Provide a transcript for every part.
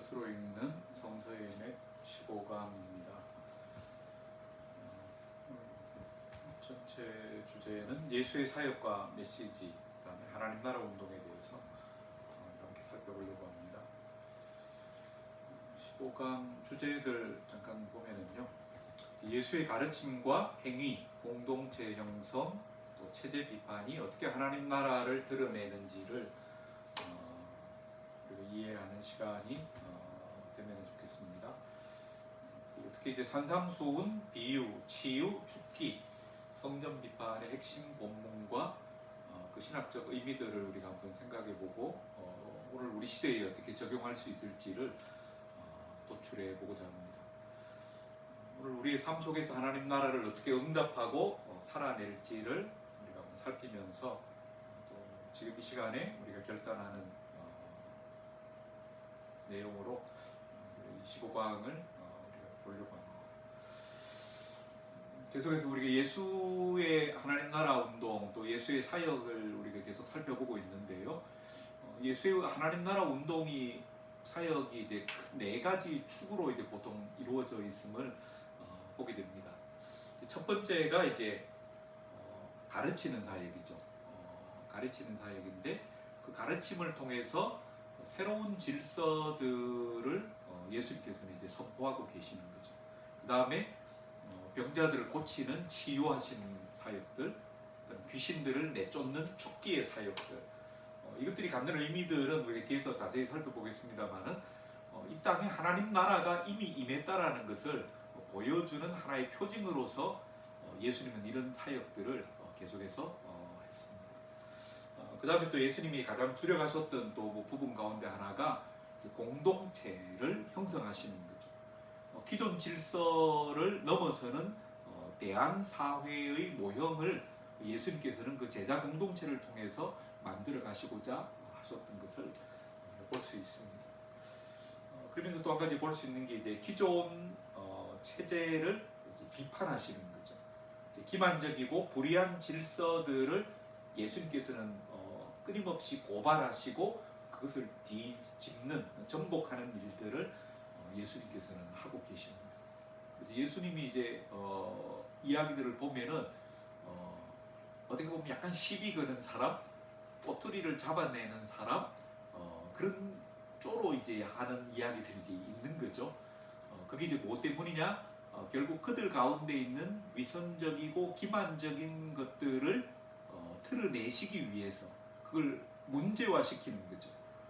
뜻으로 읽는 성서의 15강입니다. 전체 주제는 예수의 사역과 메시지, 그다음에 하나님 나라 운동에 대해서 이렇게 살펴보려고 합니다. 15강 주제들 잠깐 보면은요, 예수의 가르침과 행위, 공동체 형성, 또 체제 비판이 어떻게 하나님 나라를 드러내는지를 이해하는 시간이 되면 좋겠습니다. 특히 이제 산상수훈, 비유, 치유, 죽기, 성전 비판의 핵심 본문과 그 신학적 의미들을 우리가 한번 생각해보고 오늘 우리 시대에 어떻게 적용할 수 있을지를 도출해 보고자 합니다. 오늘 우리의 삶 속에서 하나님 나라를 어떻게 응답하고 살아낼지를 우리가 한번 살피면서 또 지금 이 시간에 우리가 결단하는 내용으로 25강을 우리가 보려고 합니다. 계속해서 우리가 예수의 하나님 나라 운동, 또 예수의 사역을 우리가 계속 살펴보고 있는데요. 예수의 하나님 나라 운동이 사역이 이제 네 가지 축으로 이제 보통 이루어져 있음을 보게 됩니다. 첫 번째가 이제 가르치는 사역이죠. 가르치는 사역인데 그 가르침을 통해서 새로운 질서들을 예수님께서는 이제 선포하고 계시는 거죠. 그 다음에 병자들을 고치는 치유하시는 사역들, 귀신들을 내쫓는 죽기의 사역들, 이것들이 갖는 의미들은 우리가 뒤에서 자세히 살펴보겠습니다만은 이 땅에 하나님 나라가 이미 임했다라는 것을 보여주는 하나의 표징으로서 예수님은 이런 사역들을 계속해서 했습니다. 그 다음에 또 예수님이 가장 주력하셨던 또 부분 가운데 하나가 공동체를 형성하시는 거죠. 기존 질서를 넘어서는 대한사회의 모형을 예수님께서는 그 제자 공동체를 통해서 만들어 가시고자 하셨던 것을 볼 수 있습니다. 그러면서 또 한 가지 볼 수 있는 게 이제 기존 체제를 이제 비판하시는 거죠. 이제 기만적이고 불의한 질서들을 예수님께서는 끊임없이 고발하시고 그것을 뒤집는, 정복하는 일들을 예수님께서는 하고 계십니다. 그래서 예수님이 이제 이야기들을 보면은 어떻게 보면 약간 시비 거는 사람, 꼬투리를 잡아내는 사람, 그런 쪽으로 이제 하는 이야기들이 이제 있는 거죠. 그게 이제 뭐 때문이냐? 결국 그들 가운데 있는 위선적이고 기만적인 것들을 틀어내시기 위해서 그걸 문제화시키는 거죠.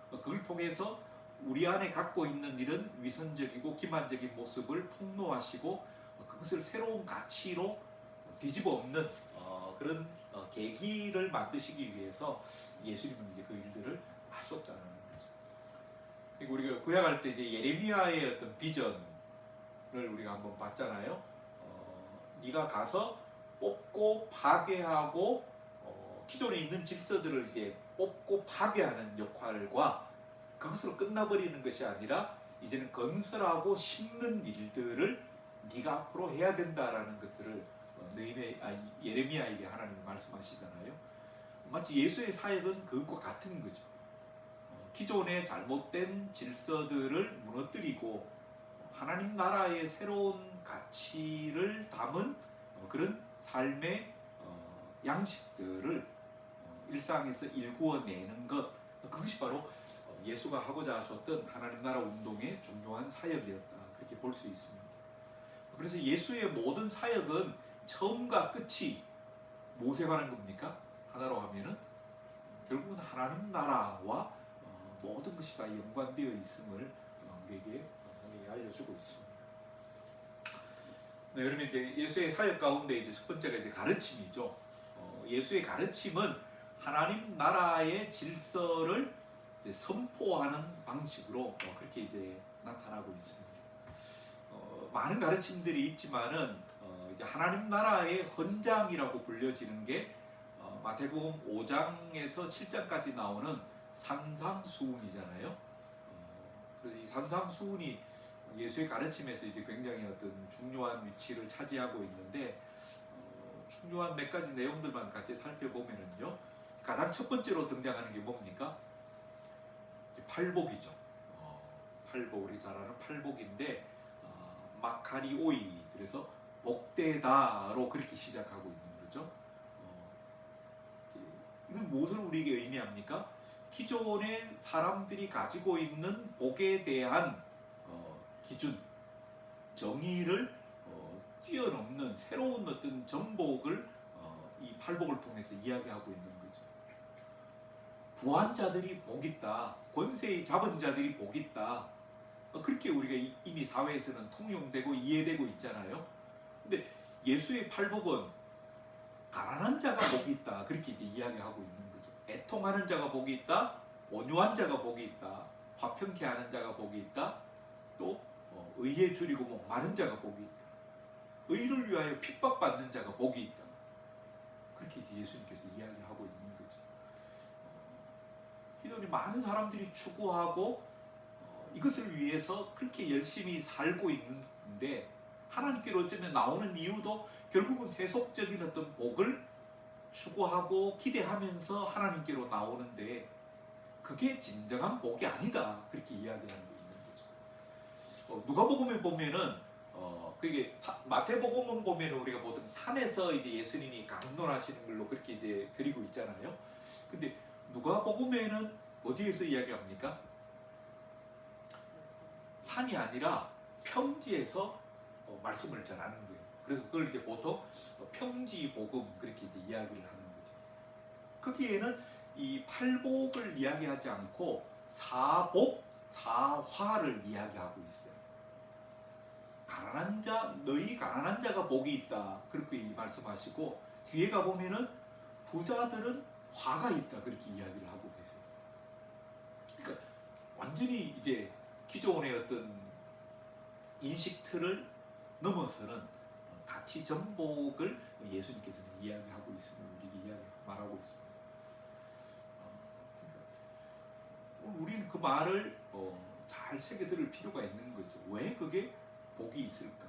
그걸 통해서 우리 안에 갖고 있는 이런 위선적이고 기만적인 모습을 폭로하시고 그것을 새로운 가치로 뒤집어 엎는 그런 계기를 만드시기 위해서 예수님은 이제 그 일들을 하셨다는 거죠. 그리고 우리가 구약할 때 이제 예레미야의 어떤 비전을 우리가 한번 봤잖아요. 네가 가서 뽑고 파괴하고 기존에 있는 질서들을 이제 뽑고 파괴하는 역할과 그것으로 끝나버리는 것이 아니라 이제는 건설하고 심는 일들을 네가 앞으로 해야 된다라는 것들을 예레미야에게 하나님이 말씀하시잖아요. 마치 예수의 사역은 그것과 같은 거죠. 기존의 잘못된 질서들을 무너뜨리고 하나님 나라의 새로운 가치를 담은 그런 삶의 양식들을 일상에서 일구어내는 것, 그것이 바로 예수가 하고자 하셨던 하나님 나라 운동의 중요한 사역이었다, 그렇게 볼 수 있습니다. 그래서 예수의 모든 사역은 처음과 끝이 무엇에 관한 겁니까? 하나로 하면은 결국은 하나님 나라와 모든 것이 다 연관되어 있음을 우리에게 알려주고 있습니다. 네, 그러면 이제 예수의 사역 가운데 이제 첫 번째가 이제 가르침이죠. 예수의 가르침은 하나님 나라의 질서를 이제 선포하는 방식으로 그렇게 이제 나타나고 있습니다. 많은 가르침들이 있지만은 이제 하나님 나라의 헌장이라고 불려지는 게 마태복음 5장에서 7장까지 나오는 산상수훈이잖아요. 그래서 이 산상수훈이 예수의 가르침에서 이제 굉장히 어떤 중요한 위치를 차지하고 있는데 중요한 몇 가지 내용들만 같이 살펴보면은요, 가장 첫 번째로 등장하는 게 뭡니까? 팔복이죠. 팔복, 우리 잘 아는 팔복인데 마카리오이, 그래서 복되다로 그렇게 시작하고 있는 거죠. 이건 무엇을 우리에게 의미합니까? 기존의 사람들이 가지고 있는 복에 대한 기준, 정의를 뛰어넘는 새로운 어떤 전복을 이 팔복을 통해서 이야기하고 있는 거죠. 부한 자들이 복 있다, 권세 잡은 자들이 복 있다, 그렇게 우리가 이미 사회에서는 통용되고 이해되고 있잖아요. 근데 예수의 팔복은 가난한 자가 복이 있다, 그렇게 이제 이야기하고 있는 거죠. 애통하는 자가 복이 있다, 온유한 자가 복이 있다, 화평케 하는 자가 복이 있다, 또 의에 줄이고 목마른 자가 복이 있다, 의를 위하여 핍박받는 자가 복이 있다, 그렇게 이제 예수님께서 이야기하고 있는 거죠. 기존에 많은 사람들이 추구하고 이것을 위해서 그렇게 열심히 살고 있는데, 하나님께로 어쩌면 나오는 이유도 결국은 세속적인 어떤 복을 추구하고 기대하면서 하나님께로 나오는데, 그게 진정한 복이 아니다, 그렇게 이야기하고 있는 거죠. 누가복음에 보면은 그게 마태복음은 보면은 우리가 보통 산에서 이제 예수님이 강론하시는 걸로 그렇게 이제 드리고 있잖아요. 근데 누가복음에는 어디에서 이야기합니까? 산이 아니라 평지에서 말씀을 전하는 거예요. 그래서 그걸 이제 보통 평지복음, 그렇게 이제 이야기를 하는 거죠. 거기에는 이 팔복을 이야기하지 않고 사복, 사화를 이야기하고 있어요. 가난한 자, 너희 가난한 자가 복이 있다, 그렇게 말씀하시고, 뒤에 가보면은 부자들은 화가 있다, 그렇게 이야기를 하고 계세요. 그러니까 완전히 이제 기존의 어떤 인식 틀을 넘어서는 가치 전복을 예수님께서는 이야기하고 있음을 우리에게 말하고 있습니다. 그러니까 우리는 그 말을 잘 새겨들을 필요가 있는 거죠. 왜 그게 복이 있을까?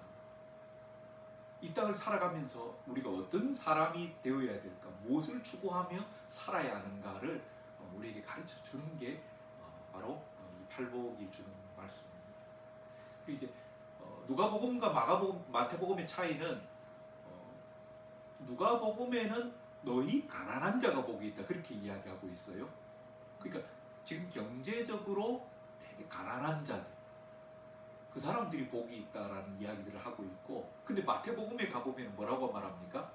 이 땅을 살아가면서 우리가 어떤 사람이 되어야 될까? 무엇을 추구하며 살아야 하는가를 우리에게 가르쳐 주는 게 바로 이 팔복이 주는 말씀입니다. 그리고 이제 누가복음과 마태복음의 차이는, 누가복음에는 너희 가난한 자가 복이 있다, 그렇게 이야기하고 있어요. 그러니까 지금 경제적으로 되게 가난한 자들, 그 사람들이 복이 있다라는 이야기들을 하고 있고, 근데 마태복음에 가보면 뭐라고 말합니까?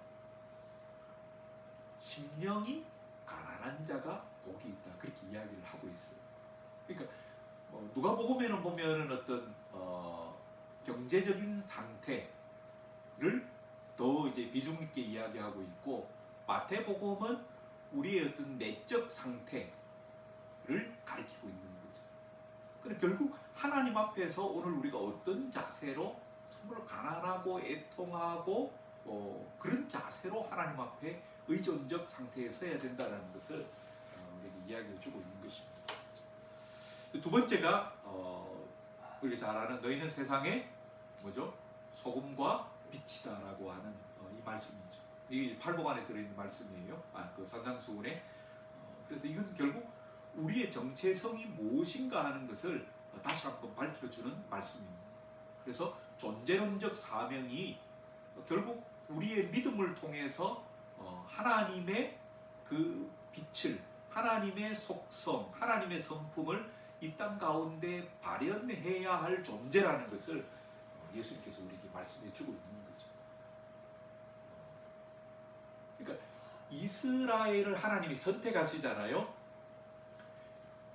심령이 가난한 자가 복이 있다, 그렇게 이야기를 하고 있어요. 그러니까 누가복음에는 보면은 어떤 경제적인 상태를 더 이제 비중 있게 이야기하고 있고, 마태복음은 우리의 어떤 내적 상태를 가리키고 있는 거죠. 그런데 결국 하나님 앞에서 오늘 우리가 어떤 자세로, 정말 가난하고 애통하고 그런 자세로 하나님 앞에 의존적 상태에 서야 된다는 것을 우리에게 이야기해 주고 있는 것입니다. 두 번째가 우리가 잘 아는 너희는 세상의 뭐죠? 소금과 빛이다라고 하는 이 말씀이죠. 이 팔복 안에 들어있는 말씀이에요. 그 산상수훈에. 그래서 이건 결국 우리의 정체성이 무엇인가 하는 것을 다시 한번 밝혀주는 말씀입니다. 그래서 존재론적 사명이 결국 우리의 믿음을 통해서 하나님의 그 빛을, 하나님의 속성, 하나님의 성품을 이 땅 가운데 발현해야 할 존재라는 것을 예수님께서 우리에게 말씀해 주고 있는 거죠. 그러니까 이스라엘을 하나님이 선택하시잖아요.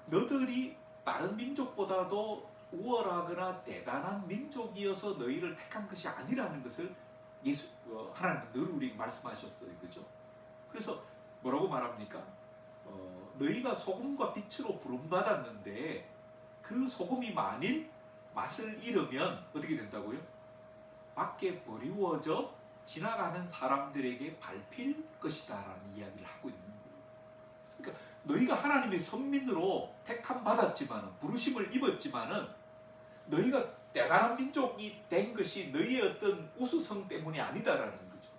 너들이 다른 민족보다도 우월하거나 대단한 민족이어서 너희를 택한 것이 아니라는 것을 하나님은 늘 우리에게 말씀하셨어요. 그죠? 그래서 뭐라고 말합니까? 너희가 소금과 빛으로 부름받았는데 그 소금이 만일 맛을 잃으면 어떻게 된다고요? 밖에 버리워져 지나가는 사람들에게 밟힐 것이다 라는 이야기를 하고 있는 거예요. 그러니까 너희가 하나님의 선민으로 택함 받았지만, 부르심을 입었지만은 너희가 대단한 민족이 된 것이 너희의 어떤 우수성 때문이 아니다라는 거죠.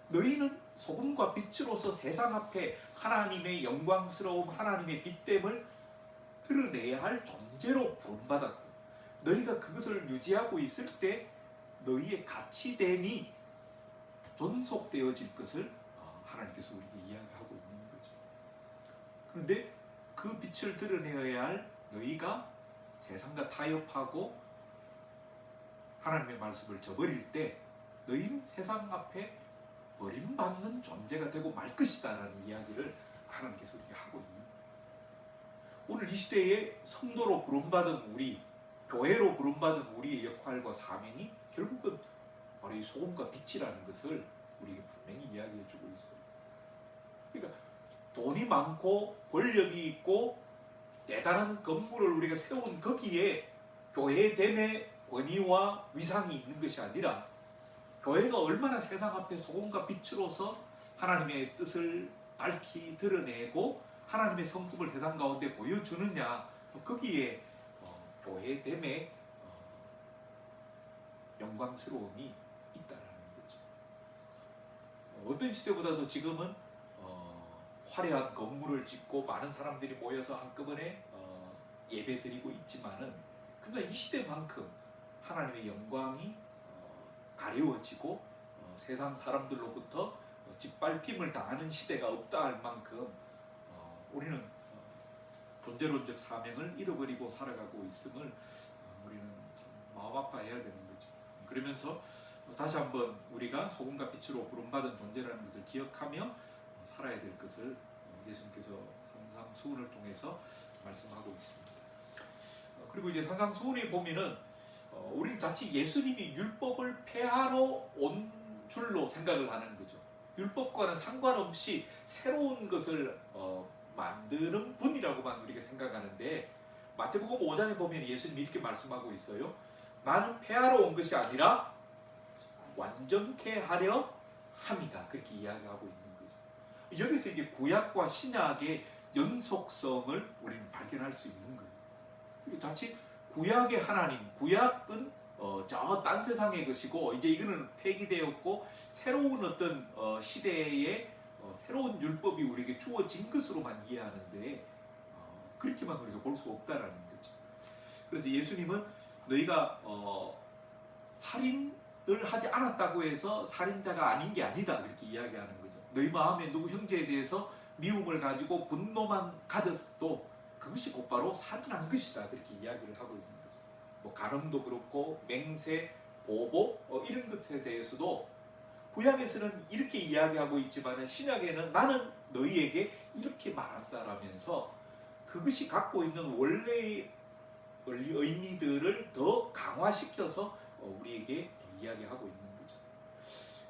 너희는 소금과 빛으로서 세상 앞에 하나님의 영광스러움, 하나님의 빛됨을 드러내야 할 존재로 부름받았다. 너희가 그것을 유지하고 있을 때 너희의 가치됨이 존속되어질 것을 하나님께서 우리에게 이야기하고 있는 거죠. 그런데 그 빛을 드러내어야 할 너희가 세상과 타협하고 하나님의 말씀을 저버릴 때 너희는 세상 앞에 버림받는 존재가 되고 말 것이다 라는 이야기를 하나님께서 우리에게 하고 있는 거예요. 오늘 이 시대에 성도로 부름받은 우리, 교회로 부름받은 우리의 역할과 사명이 결국은 바로 이 소금과 빛이라는 것을 우리에게 분명히 이야기해 주고 있어요. 그러니까 돈이 많고 권력이 있고 대단한 건물을 우리가 세운 거기에 교회됨의 권위와 위상이 있는 것이 아니라 교회가 얼마나 세상 앞에 소금과 빛으로서 하나님의 뜻을 밝히 드러내고 하나님의 성품을 세상 가운데 보여주느냐, 거기에 교회됨의 영광스러움이 있다라는 거죠. 어떤 시대보다도 지금은 화려한 건물을 짓고 많은 사람들이 모여서 한꺼번에 예배드리고 있지만은, 그러나 이 시대만큼 하나님의 영광이 가려워지고 세상 사람들로부터 짓밟힘을 당하는 시대가 없다 할 만큼 우리는 존재론적 사명을 잃어버리고 살아가고 있음을 우리는 참 마음 아파해야 되는 거죠. 그러면서 다시 한번 우리가 소금과 빛으로 부름받은 존재라는 것을 기억하며 살아야 될 것을 예수님께서 산상수훈을 통해서 말씀하고 있습니다. 그리고 이제 산상수훈에 보면은 우리는 자칫 예수님이 율법을 폐하러 온 줄로 생각을 하는 거죠. 율법과는 상관없이 새로운 것을 만드는 분이라고만 우리가 생각하는데, 마태복음 5장에 보면 예수님이 이렇게 말씀하고 있어요. 나는 폐하러 온 것이 아니라 완전케 하려 함이다. 그렇게 이야기하고 있는 거죠. 여기서 이게 구약과 신약의 연속성을 우리는 발견할 수 있는 거예요. 자칫 구약의 하나님, 구약은 저 딴 세상의 것이고 이제 이거는 폐기되었고 새로운 어떤 시대의 새로운 율법이 우리에게 주어진 것으로만 이해하는데 그렇게만 우리가 볼 수 없다라는 거죠. 그래서 예수님은 너희가 살인을 하지 않았다고 해서 살인자가 아닌 게 아니다 그렇게 이야기하는 거죠. 너희 마음에 누구 형제에 대해서 미움을 가지고 분노만 가졌어도 그것이 곧바로 살인한 것이다 그렇게 이야기를 하고 있는 거죠. 뭐 간음도 그렇고 맹세, 보복 이런 것에 대해서도 구약에서는 이렇게 이야기하고 있지만 신약에는 나는 너희에게 이렇게 말한다라면서 그것이 갖고 있는 원래의 의미들을 더 강화시켜서 우리에게 이야기하고 있는 거죠.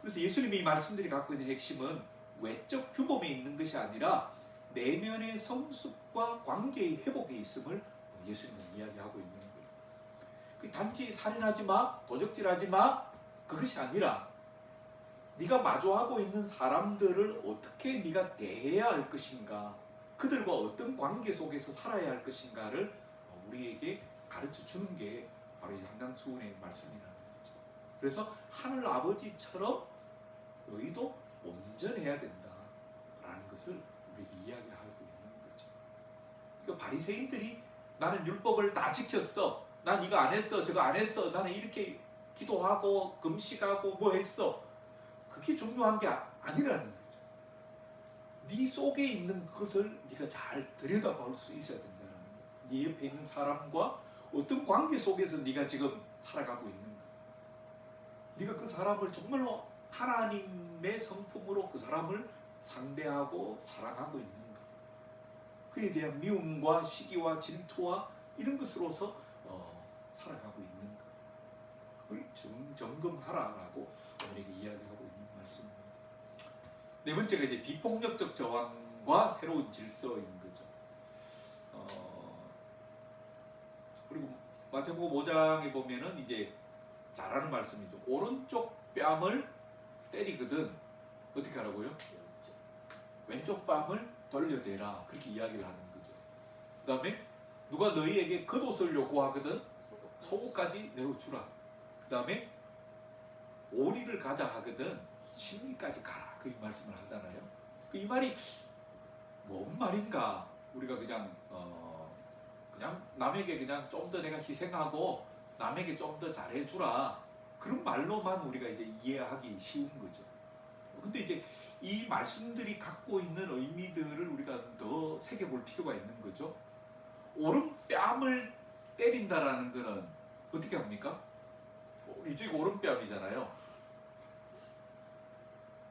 그래서 예수님이 이 말씀들이 갖고 있는 핵심은 외적 규범에 있는 것이 아니라 내면의 성숙과 관계의 회복에 있음을 예수님은 이야기하고 있는 거예요. 단지 살인하지 마, 도적질하지 마 그것이 아니라 네가 마주하고 있는 사람들을 어떻게 네가 대해야 할 것인가, 그들과 어떤 관계 속에서 살아야 할 것인가를 우리에게 가르쳐 주는 게 바로 이 산상수훈의 말씀이라는 거죠. 그래서 하늘 아버지처럼 너희도 온전해야 된다라는 것을 우리에게 이야기하고 있는 거죠. 그러니까 바리새인들이 나는 율법을 다 지켰어, 난 이거 안 했어, 저거 안 했어, 나는 이렇게 기도하고 금식하고 뭐 했어, 그게 중요한 게 아니라는 거죠. 네 속에 있는 그것을 네가 잘 들여다볼 수 있어야 된다는 거예요. 네 옆에 있는 사람과 어떤 관계 속에서 네가 지금 살아가고 있는가, 네가 그 사람을 정말로 하나님의 성품으로 그 사람을 상대하고 사랑하고 있는가, 그에 대한 미움과 시기와 질투와 이런 것으로서 살아가고 있는가, 그걸 점검하라라고 우리에게 이야기하고 있는 말씀입니다. 네 번째가 이제 비폭력적 저항과 새로운 질서인 거죠. 그리고 마태복음 5장에 보면은 이제 잘하는 말씀이죠. 오른쪽 뺨을 때리거든 어떻게 하라고요? 왼쪽 뺨을 돌려대라 그렇게 이야기를 하는 거죠. 그 다음에 누가 너희에게 겉옷을 요구하거든 속옷까지 내어주라. 그 다음에 오리를 가자 하거든 심리까지 가라 그 말씀을 하잖아요. 이 말이 뭔 말인가 우리가 그냥 그냥 남에게 그냥 좀 더 내가 희생하고 남에게 좀 더 잘해주라, 그런 말로만 우리가 이제 이해하기 쉬운 거죠. 근데 이제 이 말씀들이 갖고 있는 의미들을 우리가 더 새겨볼 필요가 있는 거죠. 오른뺨을 때린다라는 거는 어떻게 합니까? 이쪽이 오른뺨이잖아요.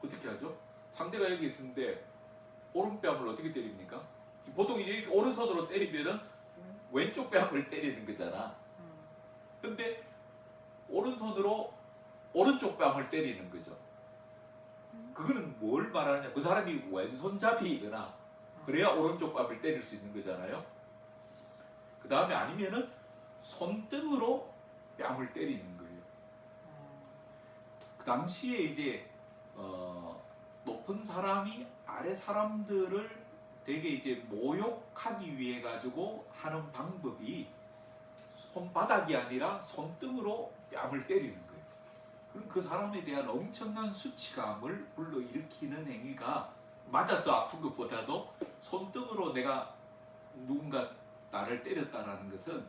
어떻게 하죠? 상대가 여기 있는데 오른뺨을 어떻게 때립니까? 보통 이렇게 오른손으로 때리면은 왼쪽 뺨을 때리는 거잖아. 근데 오른손으로 오른쪽 뺨을 때리는 거죠. 그거는 뭘 말하냐? 그 사람이 왼손잡이거나 그래야 오른쪽 뺨을 때릴 수 있는 거잖아요. 그 다음에 아니면은 손등으로 뺨을 때리는 거예요. 그 당시에 이제 높은 사람이 아래 사람들을 되게 이제 모욕하기 위해 가지고 하는 방법이 손바닥이 아니라 손등으로 뺨을 때리는 거예요. 그럼 그 사람에 대한 엄청난 수치감을 불러일으키는 행위가, 맞아서 아픈 것보다도 손등으로 내가 누군가 나를 때렸다는 것은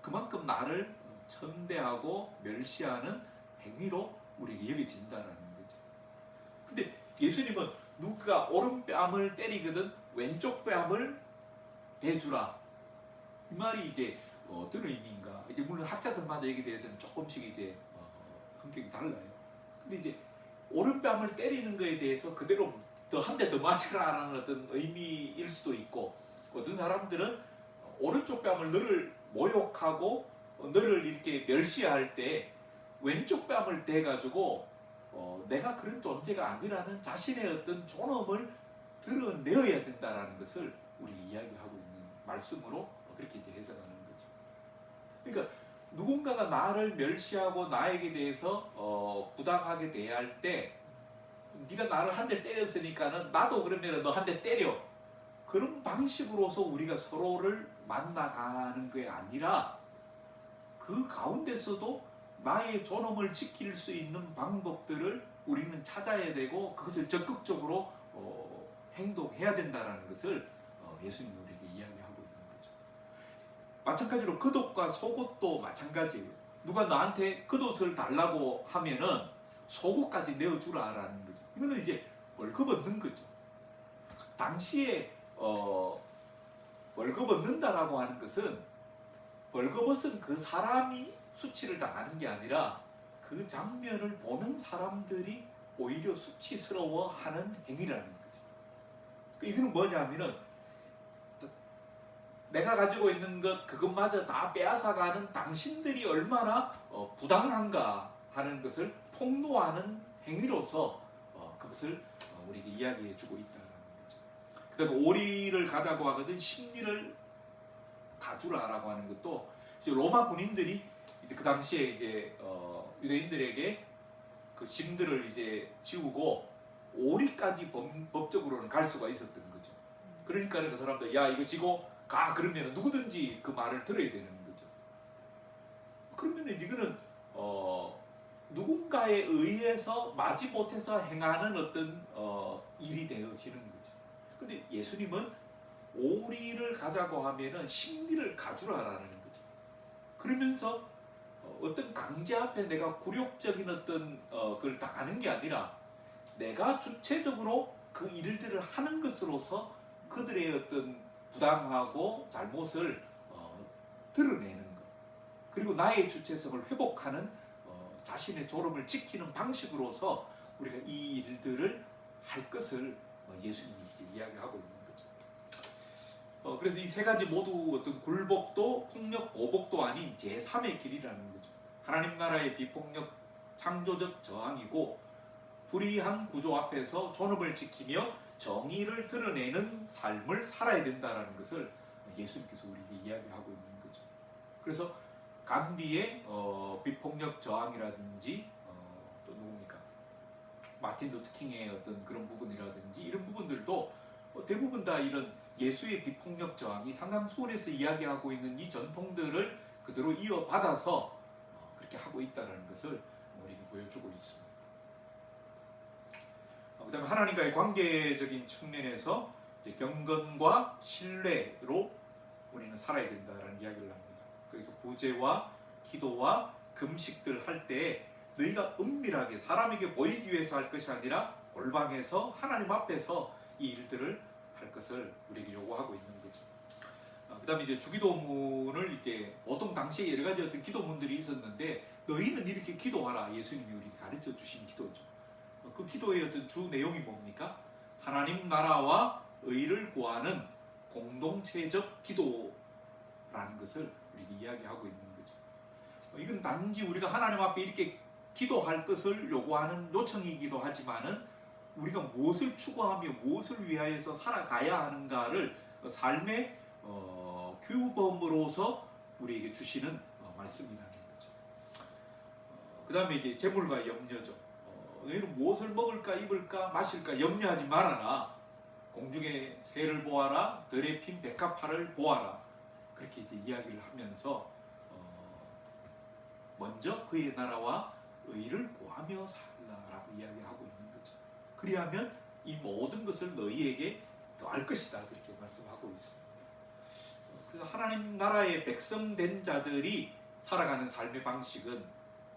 그만큼 나를 천대하고 멸시하는 행위로 우리에게 여겨진다는 거죠. 근데 예수님은 누가 오른뺨을 때리거든 왼쪽 뺨을 대주라, 이 말이 이제 어떤 의미인가? 이제 물론 학자들마다 여기에 대해서는 조금씩 이제 성격이 달라요. 근데 이제 오른뺨을 때리는 거에 대해서 그대로 더 한 대 더 맞춰라라는 어떤 의미일 수도 있고, 어떤 사람들은 오른쪽 뺨을 너를 모욕하고 너를 이렇게 멸시할 때 왼쪽 뺨을 대가지고 내가 그런 존재가 아니라는 자신의 어떤 존엄을 드러내어야 된다라는 것을 우리 이야기하고 있는 말씀으로 그렇게 이제 해석하는 거죠. 그러니까 누군가가 나를 멸시하고 나에게 대해서 부당하게 대할 때, 네가 나를 한 대 때렸으니까는 나도 그러면 너 한 대 때려, 그런 방식으로서 우리가 서로를 만나가는 게 아니라 그 가운데서도 나의 존엄을 지킬 수 있는 방법들을 우리는 찾아야 되고 그것을 적극적으로 행동해야 된다는 것을 예수님이 우리에게 이야기하고 있는 거죠. 마찬가지로 겉옷과 속옷도 마찬가지예요. 누가 나한테 겉옷을 달라고 하면은 속옷까지 내어주라라는 거죠. 이거는 이제 월급 얻는 거죠. 당시에 월급 얻는다라고 하는 것은, 벌거벗은 그 사람이 수치를 당하는 게 아니라 그 장면을 보는 사람들이 오히려 수치스러워하는 행위라는 거죠. 이거는 뭐냐면은 내가 가지고 있는 것 그것마저 다 빼앗아가는 당신들이 얼마나 부당한가 하는 것을 폭로하는 행위로서 그것을 우리에게 이야기해주고 있다는 거죠. 그 다음에 오리를 가자고 하거든 심리를 가두라라고 하는 것도, 이제 로마 군인들이 그 당시에 이제 유대인들에게 그 심들을 이제 지우고 오리까지 법적으로는 갈 수가 있었던 거죠. 그러니까 그 사람들 야 이거 지고 가 그러면 누구든지 그 말을 들어야 되는 거죠. 그러면 이거는 누군가에 의해서 마지 못해서 행하는 어떤 일이 되어지는 거죠. 근데 예수님은 오리를 가자고 하면은 심리를 가주라라는 거죠. 그러면서 어떤 강제 앞에 내가 굴욕적인 어떤 그걸 당하는 게 아니라 내가 주체적으로 그 일들을 하는 것으로서 그들의 어떤 부당하고 잘못을 드러내는 것, 그리고 나의 주체성을 회복하는 자신의 졸음을 지키는 방식으로서 우리가 이 일들을 할 것을 예수님이 이야기하고 있는 거죠. 그래서 이 세 가지 모두 어떤 굴복도 폭력 보복도 아닌 제3의 길이라는 거죠. 하나님 나라의 비폭력 창조적 저항이고 불의한 구조 앞에서 존엄을 지키며 정의를 드러내는 삶을 살아야 된다는 것을 예수님께서 우리에게 이야기하고 있는 거죠. 그래서 간디의 비폭력 저항이라든지 또 누굽니까? 마틴 루터킹의 어떤 그런 부분이라든지 이런 부분들도 대부분 다 이런 예수의 비폭력 저항이 상담수원에서 이야기하고 있는 이 전통들을 그대로 이어받아서 그렇게 하고 있다는 것을 우리에게 보여주고 있습니다. 그 다음에 하나님과의 관계적인 측면에서 이제 경건과 신뢰로 우리는 살아야 된다라는 이야기를 합니다. 그래서 구제와 기도와 금식들 할 때 너희가 은밀하게 사람에게 보이기 위해서 할 것이 아니라 골방에서 하나님 앞에서 이 일들을 할 것을 우리에게 요구하고 있는 거죠. 그 다음에 이제 주기도문을 이제 보통 당시에 여러 가지 어떤 기도문들이 있었는데 너희는 이렇게 기도하라. 예수님이 우리에게 가르쳐 주신 기도죠. 그 기도의 어떤 주 내용이 뭡니까? 하나님 나라와 의를 구하는 공동체적 기도라는 것을 우리에게 이야기하고 있는 거죠. 이건 단지 우리가 하나님 앞에 이렇게 기도할 것을 요구하는 요청이기도 하지만은 우리가 무엇을 추구하며 무엇을 위하여서 살아가야 하는가를 삶의 규범으로서 우리에게 주시는 말씀이라는 거죠. 그 다음에 이제 재물과 염려죠. 너희는 무엇을 먹을까 입을까 마실까 염려하지 말아라. 공중의 새를 보아라. 들에 핀 백합화를 보아라. 그렇게 이제 이야기를 하면서 먼저 그의 나라와 의를 구하며 살라라고 이야기하고 있는 거죠. 그리하면 이 모든 것을 너희에게 더할 것이다. 그렇게 말씀하고 있습니다. 그래서 하나님 나라의 백성된 자들이 살아가는 삶의 방식은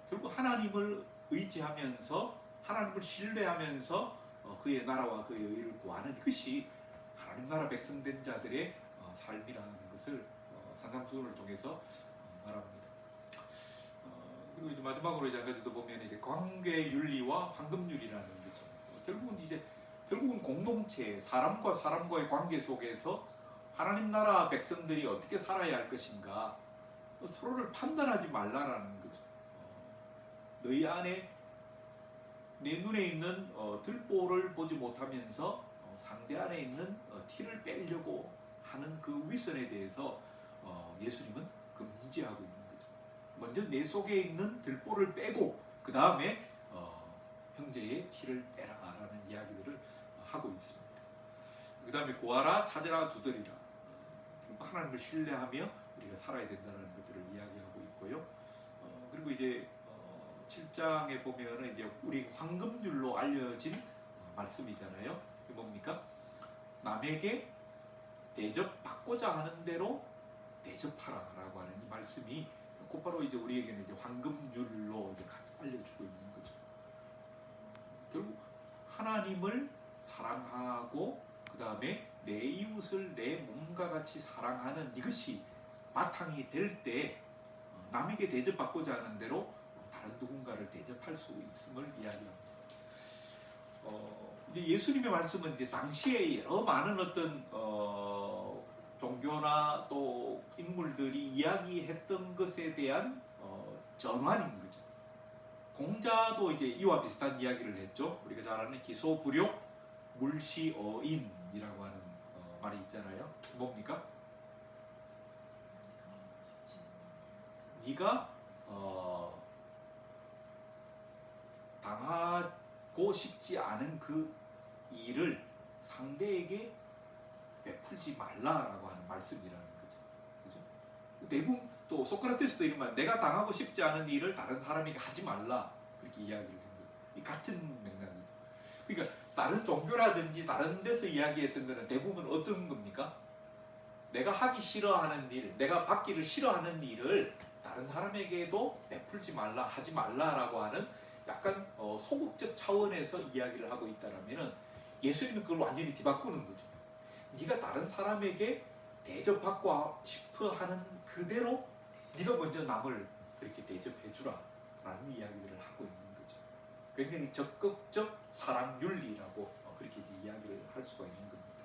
결국 하나님을 의지하면서 하나님을 신뢰하면서 그의 나라와 그의 의를 구하는 것이 하나님 나라 백성된 자들의 삶이라는 것을 산상수훈을 통해서 말합니다. 그리고 이제 마지막으로 이제 한 가지 더 보면 이제 관계윤리와 황금률이라는 거죠. 결국은 공동체, 사람과 사람과의 관계 속에서 하나님 나라 백성들이 어떻게 살아야 할 것인가 서로를 판단하지 말라라는 거죠. 너희 안에 내 눈에 있는 들보를 보지 못하면서 상대 안에 있는 티를 빼려고 하는 그 위선에 대해서 예수님은 금지하고 있는 거죠. 먼저 내 속에 있는 들보를 빼고 그 다음에 형제의 티를 빼라라는 이야기들을 하고 있습니다. 그 다음에 구하라, 찾으라, 두드리라. 하나님을 신뢰하며 우리가 살아야 된다는 것들을 이야기하고 있고요. 그리고 이제 7장에 보면은 이제 우리 황금률로 알려진 말씀이잖아요. 이게 뭡니까? 남에게 대접받고자 하는 대로 대접하라라고 하는 이 말씀이 곧바로 이제 우리에게는 이제 황금률로 이제 알려주고 있는 거죠. 결국 하나님을 사랑하고 그 다음에 내 이웃을 내 몸과 같이 사랑하는 이것이 바탕이 될 때 남에게 대접받고자 하는 대로 다른 누군가를 대접할 수 있음을 이야기합니다. 이제 예수님의 말씀은 이제 당시에 여러 많은 어떤 종교나 또 인물들이 이야기했던 것에 대한 전환인 거죠. 공자도 이제 이와 비슷한 이야기를 했죠. 우리가 잘 아는 기소불욕 물시어인이라고 하는 말이 있잖아요. 뭡니까? 네가 당하고 싶지 않은 그 일을 상대에게 베풀지 말라라고 하는 말씀이라는 거죠. 그죠? 대부분 또 소크라테스도 이런 말, 내가 당하고 싶지 않은 일을 다른 사람에게 하지 말라 그렇게 이야기를 합니다. 이 같은 맥락이죠. 그러니까 다른 종교라든지 다른 데서 이야기했던 것은 대부분 어떤 겁니까? 내가 하기 싫어하는 일, 내가 받기를 싫어하는 일을 다른 사람에게도 베풀지 말라, 하지 말라라고 하는 약간 소극적 차원에서 이야기를 하고 있다라면은 예수님은 그걸 완전히 뒤바꾸는 거죠. 네가 다른 사람에게 대접받고 싶어 하는 그대로 네가 먼저 남을 그렇게 대접해 주라라는 이야기들을 하고 있는 거죠. 굉장히 적극적 사랑 윤리라고 그렇게 이야기를 할 수가 있는 겁니다.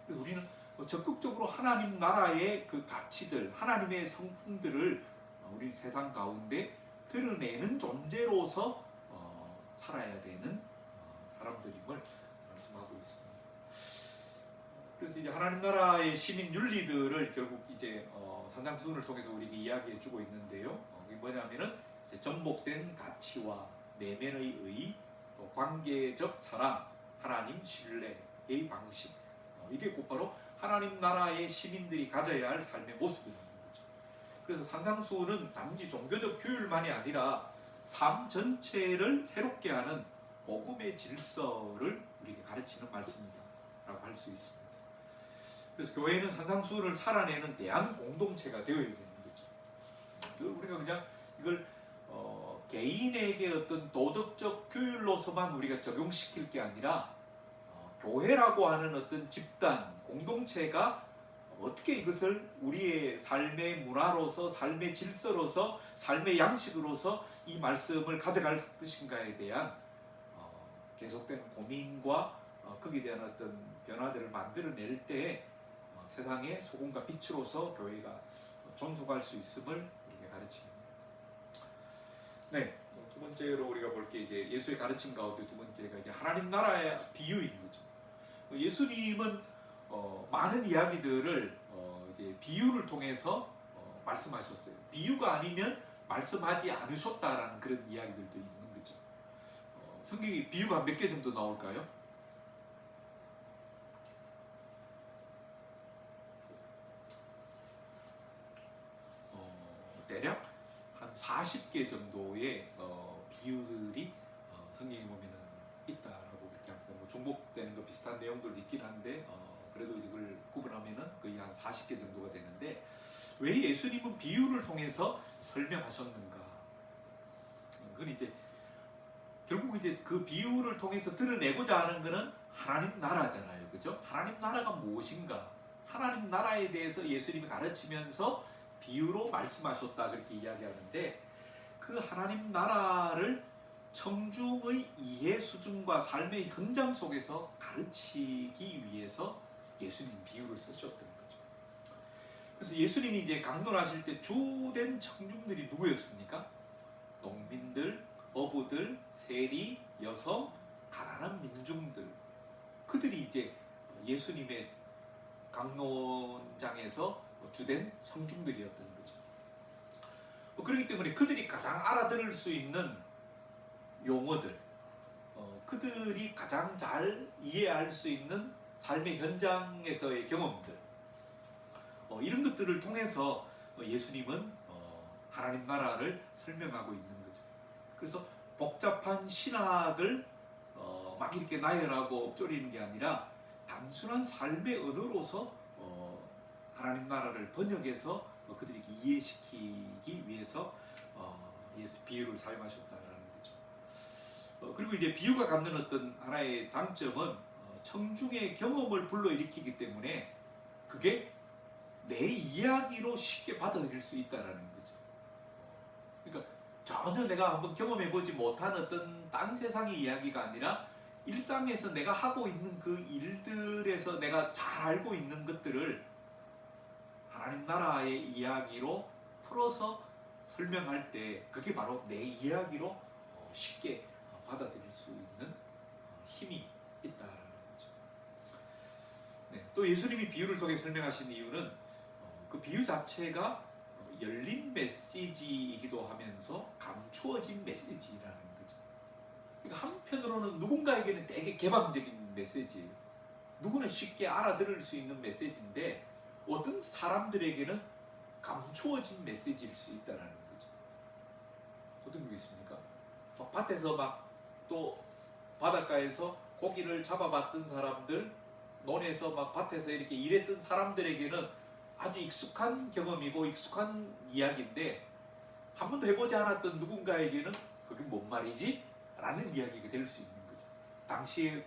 그래서 우리는 적극적으로 하나님 나라의 그 가치들, 하나님의 성품들을 우리 세상 가운데 드러내는 존재로서 살아야 되는 사람들임을 말씀하고 있습니다. 그래서 이제 하나님 나라의 시민 윤리들을 결국 이제 산상수훈을 통해서 우리에게 이야기해 주고 있는데요. 이게 뭐냐면은 이제 전복된 가치와 내면의 의, 또 관계적 사랑, 하나님 신뢰의 방식, 이게 곧바로 하나님 나라의 시민들이 가져야 할 삶의 모습이라는 거죠. 그래서 산상수훈은 단지 종교적 규율만이 아니라 삶 전체를 새롭게 하는 복음의 질서를 우리에게 가르치는 말씀이다라고 할 수 있습니다. 그래서 교회는 산상수훈을 살아내는 대한 공동체가 되어야 되는 거죠. 우리가 그냥 이걸 개인에게 어떤 도덕적 규율로서만 우리가 적용시킬 게 아니라 교회라고 하는 어떤 집단, 공동체가 어떻게 이것을 우리의 삶의 문화로서, 삶의 질서로서, 삶의 양식으로서 이 말씀을 가져갈 것인가에 대한 계속된 고민과 거기에 대한 어떤 변화들을 만들어낼 때 세상의 소금과 빛으로서 교회가 존속할 수 있음을 우리에게 가르칩니다. 네, 두 번째로 우리가 볼 게 이제 예수의 가르침 가운데 두 번째가 이제 하나님 나라의 비유인 거죠. 예수님은 많은 이야기들을 이제 비유를 통해서 말씀하셨어요. 비유가 아니면 말씀하지 않으셨다라는 그런 이야기들도 있는 거죠. 성경에 비유가 몇 개 정도 나올까요? 대략 한 40개 정도의 비유들이 성경에 보면은 있다라고 이렇게 합니다. 뭐 중복되는 거 비슷한 내용들도 있긴 한데 그래도 이걸 구분하면은 거의 한 40개 정도가 되는데 왜 예수님은 비유를 통해서 설명하셨는가? 그건 이제 결국 이제 그 비유를 통해서 드러내고자 하는 것은 하나님 나라잖아요, 그죠? 하나님 나라가 무엇인가? 하나님 나라에 대해서 예수님이 가르치면서 비유로 말씀하셨다 그렇게 이야기하는데 그 하나님 나라를 청중의 이해 수준과 삶의 현장 속에서 가르치기 위해서 예수님 비유를 쓰셨던 거죠. 그래서 예수님이 이제 강론하실 때 주된 청중들이 누구였습니까? 농민들, 어부들, 세리, 여성, 가난한 민중들. 그들이 이제 예수님의 강론장에서 주된 청중들이었던 거죠. 그렇기 때문에 그들이 가장 알아들을 수 있는 용어들, 그들이 가장 잘 이해할 수 있는 삶의 현장에서의 경험들, 이런 것들을 통해서 예수님은 하나님 나라를 설명하고 있는 거죠. 그래서 복잡한 신학을 막 이렇게 나열하고 엎조리는 게 아니라 단순한 삶의 언어로서 하나님 나라를 번역해서 그들에게 이해시키기 위해서 예수 비유를 사용하셨다라는 거죠. 그리고 이제 비유가 갖는 어떤 하나의 장점은 청중의 경험을 불러일으키기 때문에 그게 내 이야기로 쉽게 받아들일 수 있다라는 거죠. 그러니까 전혀 내가 한번 경험해보지 못한 어떤 딴 세상의 이야기가 아니라 일상에서 내가 하고 있는 그 일들에서 내가 잘 알고 있는 것들을 하나님 나라의 이야기로 풀어서 설명할 때 그게 바로 내 이야기로 쉽게 받아들일 수 있는 힘이 있다라는 거죠. 네, 또 예수님이 비유를 통해 설명하신 이유는 그 비유 자체가 열린 메시지이기도 하면서 감추어진 메시지라는 거죠. 그러니까 한편으로는 누군가에게는 되게 개방적인 메시지예요. 누구는 쉽게 알아들을 수 있는 메시지인데 어떤 사람들에게는 감추어진 메시지일 수 있다는 거죠. 어떤 게 있습니까? 막 밭에서 막 또 바닷가에서 고기를 잡아봤던 사람들, 논에서 막 밭에서 이렇게 일했던 사람들에게는 아주 익숙한 경험이고 익숙한 이야기인데 한 번도 해보지 않았던 누군가에게는 그게 뭔 말이지? 라는 이야기가 될 수 있는 거죠. 당시의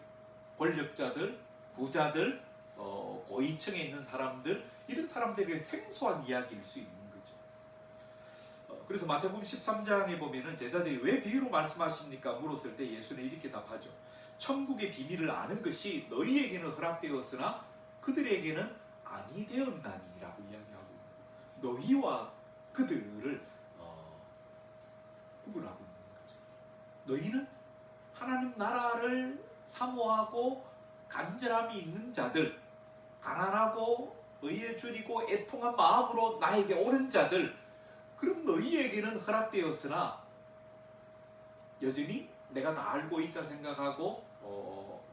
권력자들, 부자들, 고위층에 있는 사람들, 이런 사람들에게 생소한 이야기일 수 있는 거죠. 그래서 마태복음 13장에 보면은 제자들이 왜 비유로 말씀하십니까? 물었을 때 예수는 이렇게 답하죠. 천국의 비밀을 아는 것이 너희에게는 허락되었으나 그들에게는 아니 되었나니라고 이야기하고 있는 거예요. 너희와 그들을 구분하고 있는 거죠. 너희는 하나님 나라를 사모하고 간절함이 있는 자들, 가난하고 의에 줄이고 애통한 마음으로 나에게 오는 자들, 그럼 너희에게는 허락되었으나 여전히 내가 다 알고 있다 생각하고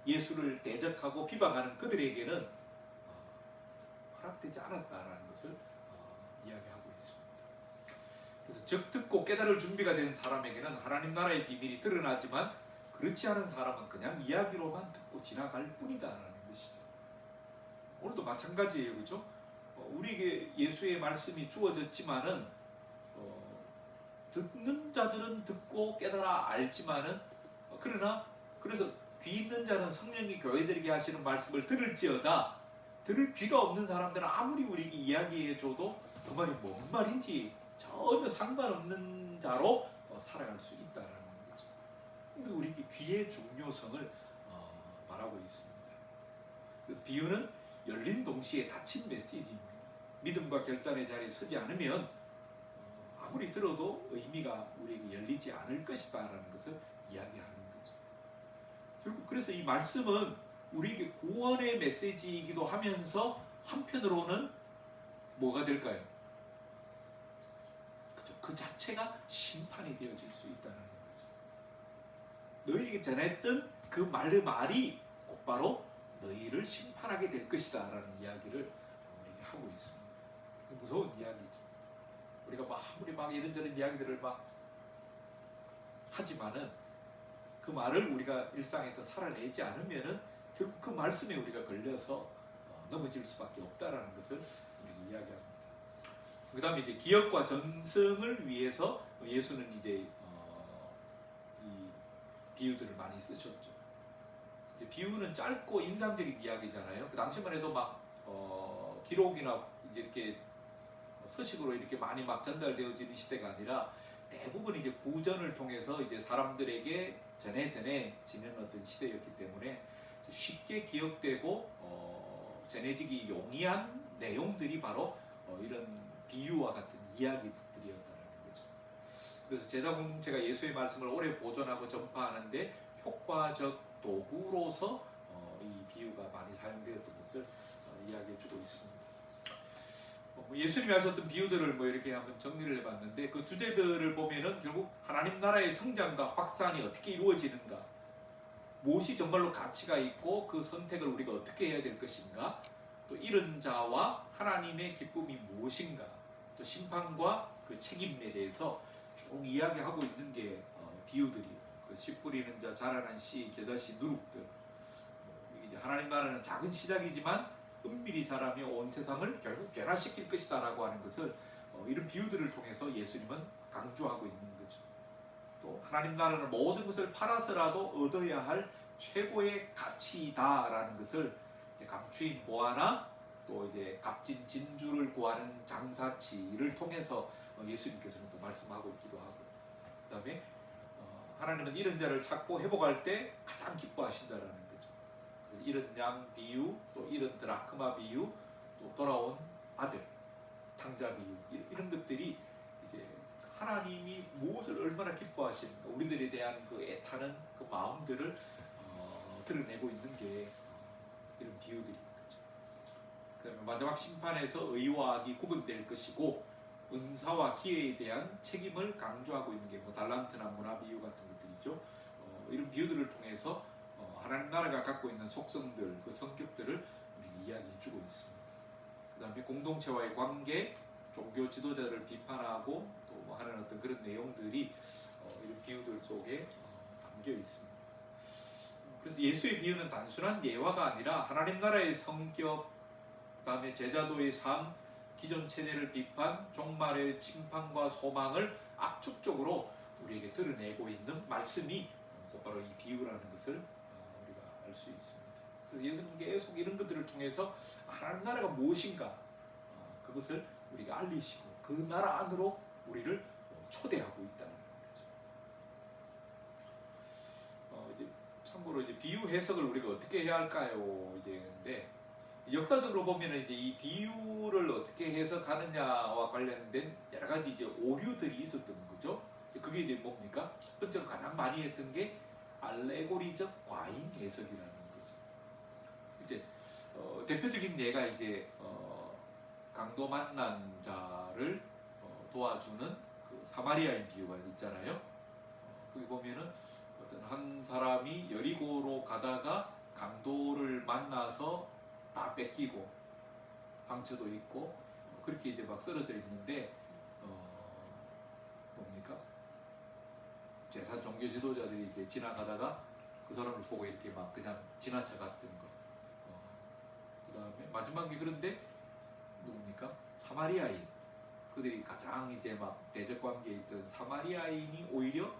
예수를 대적하고 비방하는 그들에게는 허락되지 않았다라는 것을 이야기하고 있습니다. 그래서 즉 듣고 깨달을 준비가 된 사람에게는 하나님 나라의 비밀이 드러나지만 그렇지 않은 사람은 그냥 이야기로만 듣고 지나갈 뿐이다라는 것이죠. 오늘도 마찬가지예요, 그렇죠? 우리에게 예수의 말씀이 주어졌지만은 듣는 자들은 듣고 깨달아 알지만은 그러나 그래서 귀 있는 자는 성령이 교회들에게 하시는 말씀을 들을지어다 들을 귀가 없는 사람들은 아무리 우리에게 이야기해 줘도 그 말이 뭔 말인지 전혀 상관없는 자로 살아갈 수 있다라는 거죠. 그래서 우리에게 귀의 중요성을 말하고 있습니다. 그래서 비유는 열린 동시에 닫힌 메시지입니다. 믿음과 결단의 자리에 서지 않으면 아무리 들어도 의미가 우리에게 열리지 않을 것이다라는 것을 이야기하는 거죠. 결국 그래서 이 말씀은 우리에게 구원의 메시지이기도 하면서 한편으로는 뭐가 될까요? 그렇죠. 그 자체가 심판이 되어질 수 있다는 거죠. 너희에게 전했던 그 말이 곧바로 너희를 심판하게 될 것이다 라는 이야기를 우리에게 하고 있습니다. 무서운 이야기죠. 우리가 아무리 이런저런 이야기들을 하지만은 그 말을 우리가 일상에서 살아내지 않으면은 결국 그 말씀에 우리가 걸려서 넘어질 수밖에 없다라는 것을 우리가 이야기합니다. 그 다음에 이제 기억과 전승을 위해서 예수는 이제 이 비유들을 많이 쓰셨죠. 비유는 짧고 인상적인 이야기잖아요. 그 당시만 해도 기록이나 이제 이렇게 서식으로 이렇게 많이 전달되어지는 시대가 아니라 대부분 이제 구전을 통해서 이제 사람들에게 전해 지내는 어떤 시대였기 때문에 쉽게 기억되고 전해지기 용이한 내용들이 바로 이런 비유와 같은 이야기들이었다는 거죠. 그래서 제자 공동체가 예수의 말씀을 오래 보존하고 전파하는데 효과적 도구로서 이 비유가 많이 사용되었던 것을 이야기해주고 있습니다. 예수님이 하셨던 비유들을 이렇게 한번 정리를 해봤는데 그 주제들을 보면은 결국 하나님 나라의 성장과 확산이 어떻게 이루어지는가, 무엇이 정말로 가치가 있고 그 선택을 우리가 어떻게 해야 될 것인가, 또 이런 자와 하나님의 기쁨이 무엇인가, 또 심판과 그 책임에 대해서 쭉 이야기하고 있는 게 비유들이에요. 그 씨 뿌리는 자, 자라난 씨, 겨자씨, 누룩들. 하나님 나라는 작은 시작이지만 은밀히 자라며 온 세상을 결국 변화시킬 것이다 라고 하는 것을 이런 비유들을 통해서 예수님은 강조하고 있는 거죠. 또 하나님 나라는 모든 것을 팔아서라도 얻어야 할 최고의 가치이다 라는 것을 이제 감추인 보아나 또 이제 값진 진주를 구하는 장사치를 통해서 예수님께서는 또 말씀하고 있기도 하고, 그 다음에 하나님은 이런 자를 찾고 회복할 때 가장 기뻐하신다라는 거죠. 이런 양 비유, 또 이런 드라크마 비유, 또 돌아온 아들, 탕자 비유, 이런 것들이 이제 하나님이 무엇을 얼마나 기뻐하시는가, 우리들에 대한 그 애타는 그 마음들을 드러내고 있는 게 이런 비유들인 거죠. 그다음에 마지막 심판에서 의와 악이 구분될 것이고 은사와 기회에 대한 책임을 강조하고 있는 게 달란트나 문화 비유 같은 것들이죠. 이런 비유들을 통해서 하나님 나라가 갖고 있는 속성들, 그 성격들을 이야기해주고 있습니다. 그 다음에 공동체와의 관계, 종교 지도자를 비판하고 또 하는 어떤 그런 내용들이 이런 비유들 속에 담겨 있습니다. 그래서 예수의 비유는 단순한 예화가 아니라 하나님 나라의 성격, 그 다음에 제자도의 삶, 기존 체제를 비판, 종말의 심판과 소망을 압축적으로 우리에게 드러내고 있는 말씀이 곧바로 이 비유라는 것을 우리가 알 수 있습니다. 그래서 예수님 계속 이런 것들을 통해서 하나님 나라가 무엇인가 그것을 우리가 알리시고 그 나라 안으로 우리를 초대하고 있다는 거죠. 이제 참고로 이제 비유 해석을 우리가 어떻게 해야 할까요? 이제 근데 역사적으로 보면은 이제 이 비유를 어떻게 해석하느냐와 관련된 여러 가지 이제 오류들이 있었던 거죠. 그게 이제 뭡니까? 번째로 가장 많이 했던 게 알레고리적 과잉 해석이라는 거죠. 이제 대표적인 예가 이제 강도 만난 자를 도와주는 그 사마리아인 비유가 있잖아요. 거기 보면은 어떤 한 사람이 여리고로 가다가 강도를 만나서 다 뺏기고 상처도 있고 그렇게 이제 막 쓰러져 있는데 뭡니까? 제사 종교 지도자들이 이제 지나가다가 그 사람을 보고 이렇게 막 그냥 지나쳐 갔던 거. 그 그다음에 마지막에 그런데 누굽니까? 사마리아인. 그들이 가장 이제 막 대적 관계에 있던 사마리아인이 오히려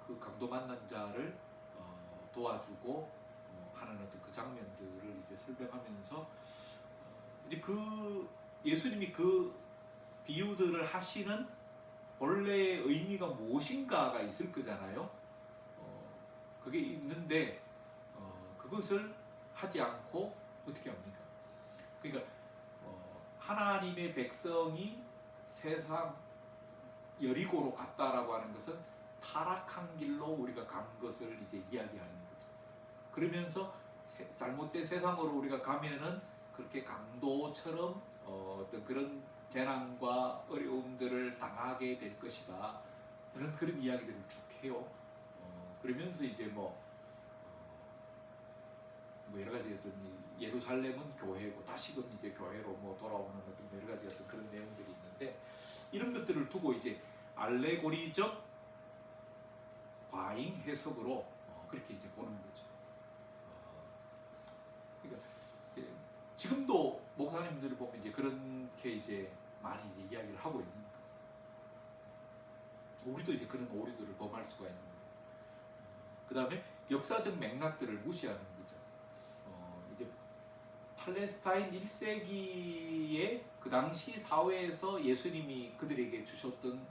그 강도 만난 자를 도와주고 하는 어떤 그 장면들을 이제 설명하면서 이제 그 예수님이 그 비유들을 하시는 본래의 의미가 무엇인가가 있을 거잖아요. 그게 있는데 그것을 하지 않고 어떻게 합니까? 그러니까 하나님의 백성이 세상 여리고로 갔다라고 하는 것은 타락한 길로 우리가 간 것을 이제 이야기하는 거죠. 그러면서 잘못된 세상으로 우리가 가면은 그렇게 강도처럼 어떤 그런 재난과 어려움들을 당하게 될 것이다. 그런 이야기들을 쭉 해요. 그러면서 이제 뭐 여러 가지 어떤 예루살렘은 교회고 다시금 이제 교회로 뭐 돌아오는 어떤 여러 가지 어떤 그런 내용들이 있는데 이런 것들을 두고 이제 알레고리적 과잉 해석으로 그렇게 이제 보는 거죠. 그러니까 이제 지금도 목사님들을 보면 이제 그렇게 이제 많이 이제 이야기를 하고 있는 거예요. 우리도 이제 그런 오류들을 범할 수가 있는 거예요. 그 다음에 역사적 맥락들을 무시하는 거죠. 이제 팔레스타인 1세기의 그 당시 사회에서 예수님이 그들에게 주셨던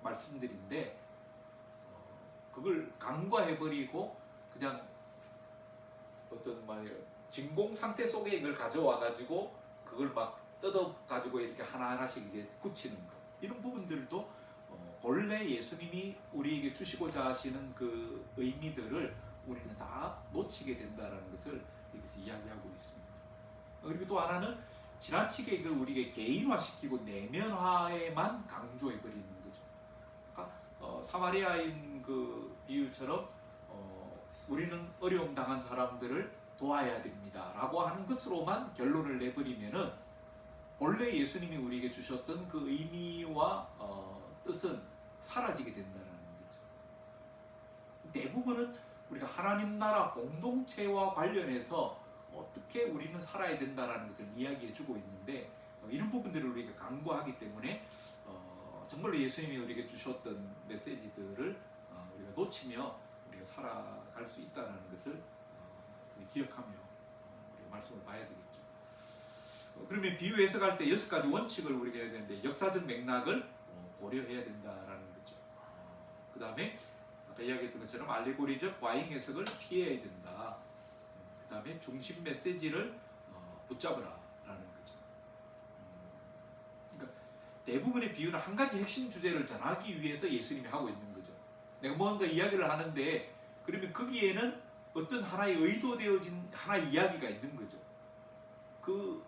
말씀들인데 그걸 간과해버리고 그냥 어떤 진공 상태 속에 이걸 가져와 가지고 그걸 막 뜯어 가지고 이렇게 하나하나씩 이제 굳히는 거 이런 부분들도 본래 예수님이 우리에게 주시고자 하시는 그 의미들을 우리는 다 놓치게 된다는 것을 여기서 이야기하고 있습니다. 그리고 또 하나는 지나치게 이걸 우리에게 개인화시키고 내면화에만 강조해버리는 거죠. 그러니까 사마리아인 그 비유처럼 우리는 어려움 당한 사람들을 도와야 됩니다 라고 하는 것으로만 결론을 내버리면은 본래 예수님이 우리에게 주셨던 그 의미와 뜻은 사라지게 된다는 거죠. 대부분은 우리가 하나님 나라 공동체와 관련해서 어떻게 우리는 살아야 된다는 것을 이야기해 주고 있는데 이런 부분들을 우리가 간과하기 때문에 정말로 예수님이 우리에게 주셨던 메시지들을 우리가 놓치며 우리가 살아갈 수 있다는 것을 기억하며 우리가 말씀을 봐야 되겠죠. 그러면 비유 해석할 때 6가지 원칙을 우리가 해야 되는데 역사적 맥락을 고려해야 된다라는 거죠. 그 다음에 아까 이야기했던 것처럼 알레고리적 과잉 해석을 피해야 된다. 그 다음에 중심 메시지를 붙잡으라라는 거죠. 그러니까 대부분의 비유는 한 가지 핵심 주제를 전하기 위해서 예수님이 하고 있는 거죠. 내가 뭔가 이야기를 하는데 그러면 거기에는 어떤 하나의 의도되어진 하나의 이야기가 있는 거죠. 그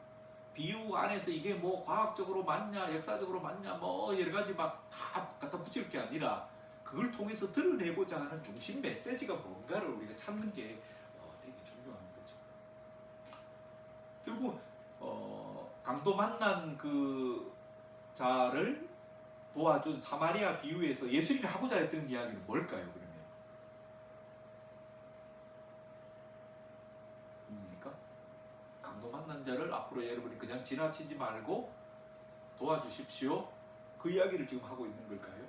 비유 안에서 이게 뭐 과학적으로 맞냐, 역사적으로 맞냐, 뭐 여러 가지 막 다 갖다 붙일 게 아니라 그걸 통해서 드러내고자 하는 중심 메시지가 뭔가를 우리가 찾는 게 되게 중요한 거죠. 결국 강도 만난 그 자를 도와준 사마리아 비유에서 예수님이 하고자 했던 이야기는 뭘까요? 그러면 뭡니까? 강도 만난 자를 앞으로 여러분이 그냥 지나치지 말고 도와주십시오. 그 이야기를 지금 하고 있는 걸까요?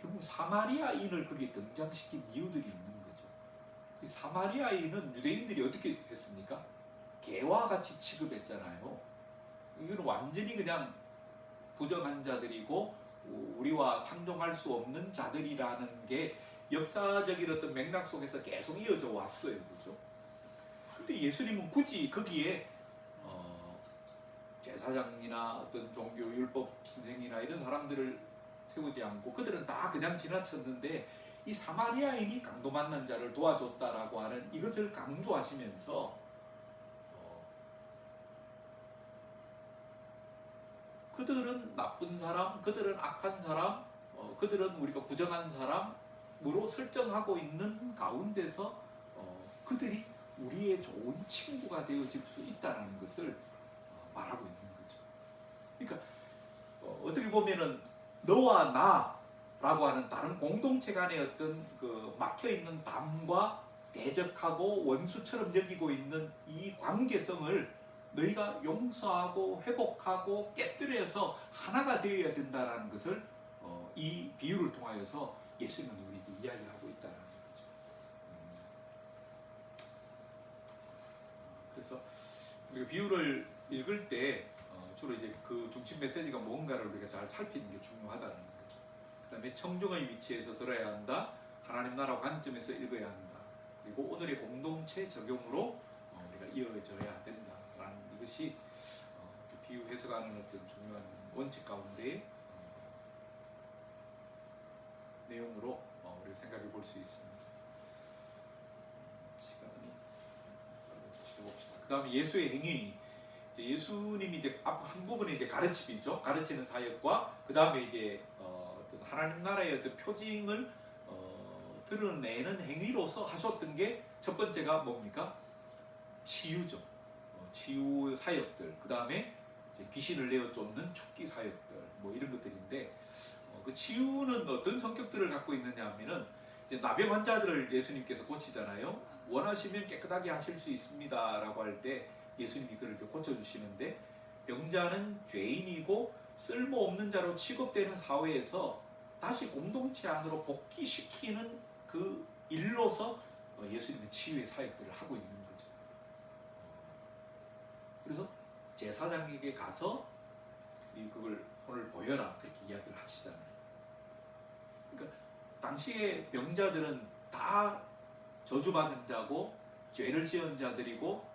결국 사마리아인을 거기에 등장시킨 이유들이 있는 거죠. 그 사마리아인은 유대인들이 어떻게 했습니까? 개와 같이 취급했잖아요. 이건 완전히 그냥 부정한 자들이고 우리와 상종할 수 없는 자들이라는 게 역사적인 어떤 맥락 속에서 계속 이어져 왔어요. 그죠? 근데 예수님은 굳이 거기에 제사장이나 어떤 종교 율법 선생이나 이런 사람들을 세우지 않고 그들은 다 그냥 지나쳤는데 이 사마리아인이 강도 만난 자를 도와줬다라고 하는 이것을 강조하시면서 그들은 나쁜 사람, 그들은 악한 사람, 그들은 우리가 부정한 사람으로 설정하고 있는 가운데서 그들이 우리의 좋은 친구가 되어질 수 있다는 것을 말하고 있는 거죠. 그러니까 어떻게 보면은 너와 라고 하는 다른 공동체 간의 어떤 그 막혀 있는 담과 대적하고 원수처럼 여기고 있는 이 관계성을 너희가 용서하고 회복하고 깨뜨려서 하나가 되어야 된다는 것을 이 비유를 통하여서 예수님은 우리에게 이야기하고 있다는 거죠. 그래서 우리가 비유를 읽을 때 주로 이제 그 중심 메시지가 뭔가를 우리가 잘 살피는 게 중요하다는 거죠. 그 다음에 청중의 위치에서 들어야 한다. 하나님 나라 관점에서 읽어야 한다. 그리고 오늘의 공동체 적용으로 우리가 이어져야 된다라는 이것이 그 비유 해석하는 어떤 중요한 원칙 가운데 내용으로 우리가 생각해 볼 수 있습니다. 시간이 봅시다. 그 다음에 예수의 행위. 예수님이 이제 한 부분에 이제 가르침이죠. 가르치는 사역과 그 다음에 이제 어떤 하나님 나라의 어떤 표징을 드러내는 행위로서 하셨던 게 첫 번째가 뭡니까? 치유죠. 치유 사역들. 그 다음에 귀신을 내어 쫓는 축기 사역들. 뭐 이런 것들인데 그 치유는 어떤 성격들을 갖고 있느냐 하면은 이제 나병 환자들을 예수님께서 고치잖아요. 원하시면 깨끗하게 하실 수 있습니다라고 할 때 예수님이 그를 고쳐주시는데 병자는 죄인이고 쓸모없는 자로 취급되는 사회에서 다시 공동체 안으로 복귀시키는 그 일로서 예수님은 치유의 사역들을 하고 있는 거죠. 그래서 제사장에게 가서 그걸 오늘 보여라 그렇게 이야기를 하시잖아요. 그러니까 당시에 병자들은 다 저주받은 자고 죄를 지은 자들이고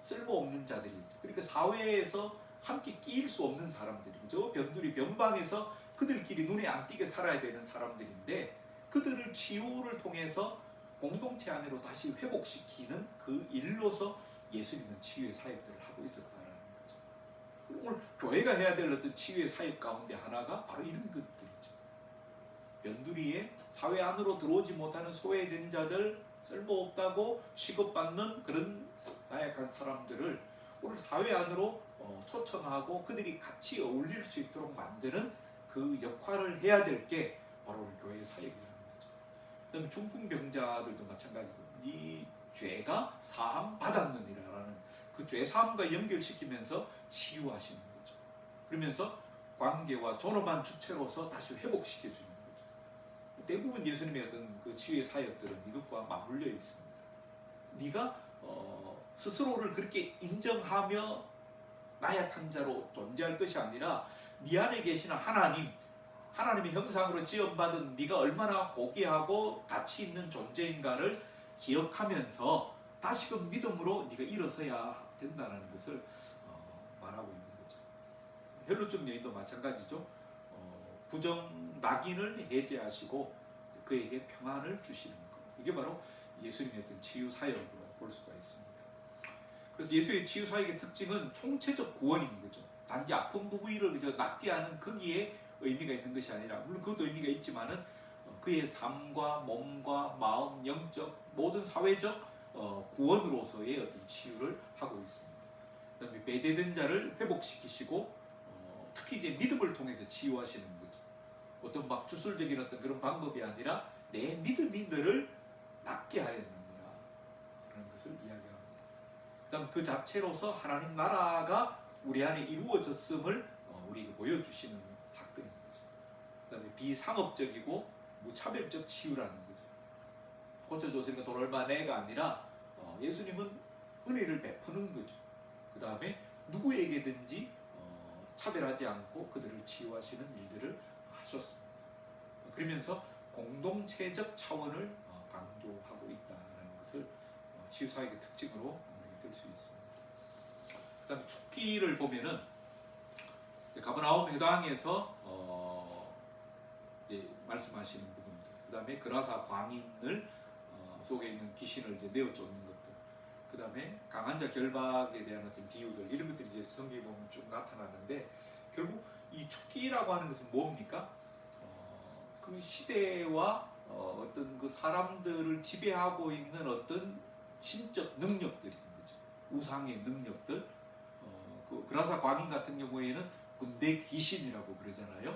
쓸모없는 자들이죠. 그러니까 사회에서 함께 끼일 수 없는 사람들이죠. 변두리 변방에서 그들끼리 눈에 안 띄게 살아야 되는 사람들인데 그들을 치유를 통해서 공동체 안으로 다시 회복시키는 그 일로서 예수님은 치유의 사역들을 하고 있었다는 거죠. 오늘 교회가 해야 될 어떤 치유의 사역 가운데 하나가 바로 이런 것들이죠. 변두리에 사회 안으로 들어오지 못하는 소외된 자들, 쓸모없다고 취급받는 그런 나약한 사람들을 오늘 사회 안으로 초청하고 그들이 같이 어울릴 수 있도록 만드는 그 역할을 해야 될 게 바로 우리 교회의 사역이라는 거죠. 그다음에 중풍병자들도 마찬가지로 이 죄가 사함 받았느니라라는 그 죄 사함과 연결시키면서 치유하시는 거죠. 그러면서 관계와 존엄한 주체로서 다시 회복시켜주는 거죠. 대부분 예수님의 어떤 그 치유의 사역들은 이것과 맞물려 있습니다. 네가 스스로를 그렇게 인정하며 나약한 자로 존재할 것이 아니라 네 안에 계시는 하나님의 형상으로 지음받은 네가 얼마나 고귀하고 가치 있는 존재인가를 기억하면서 다시금 믿음으로 네가 일어서야 된다는 것을 말하고 있는 거죠. 헬루족 여인도 마찬가지죠. 부정 낙인을 해제하시고 그에게 평안을 주시는 것. 이게 바로 예수님의 어떤 치유 사역으로 볼 수가 있습니다. 그래서 예수의 치유 사역의 특징은 총체적 구원인 거죠. 단지 아픈 부위를 그저 낫게 하는 거기에 의미가 있는 것이 아니라 물론 그것도 의미가 있지만은 그의 삶과 몸과 마음, 영적 모든 사회적 구원으로서의 어떤 치유를 하고 있습니다. 그다음에 배대된 자를 회복시키시고 특히 이제 믿음을 통해서 치유하시는 거죠. 어떤 막 주술적인 어떤 그런 방법이 아니라 내 믿음이 너를 낫게 하였느니라 그런 것을 이야기합니다. 그다음 그 자체로서 하나님 나라가 우리 안에 이루어졌음을 우리에게 보여주시는 사건인 거죠. 그다음에 비상업적이고 무차별적 치유라는 거죠. 고쳐줬으니까 돈 얼마 내가 아니라 예수님은 은혜를 베푸는 거죠. 그 다음에 누구에게든지 차별하지 않고 그들을 치유하시는 일들을 하셨습니다. 그러면서 공동체적 차원을 강조하고 있다는 것을 치유사역의 특징으로 우리가 들 수 있습니다. 그 다음에 축기를 보면은 가버나움 회당에서 이제 말씀하시는 부분들, 그 다음에 그라사 광인을 속에 있는 귀신을 이제 내어 쫓는 것들, 그 다음에 강한 자 결박에 대한 어떤 비유들, 이런 것들이 이제 성경에 보면 쭉 나타나는데 결국 이 축기라고 하는 것은 뭡니까? 그 시대와 어떤 그 사람들을 지배하고 있는 어떤 신적 능력들인 거죠. 우상의 능력들. 그 그라사 광인 같은 경우에는 군대 귀신이라고 그러잖아요.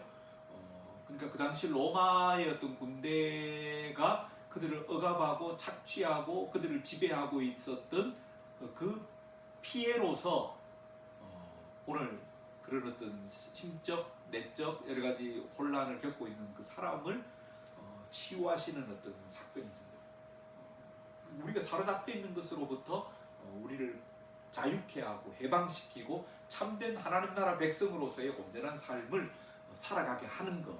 그러니까 그 당시 로마의 어떤 군대가 그들을 억압하고 착취하고 그들을 지배하고 있었던 그 피해로서 오늘 그런 어떤 심적, 내적 여러 가지 혼란을 겪고 있는 그 사람을 치유하시는 어떤 사건이죠. 우리가 사로잡혀 있는 것으로부터 우리를 자유케 하고 해방시키고 참된 하나님 나라 백성으로서의 온전한 삶을 살아가게 하는 것,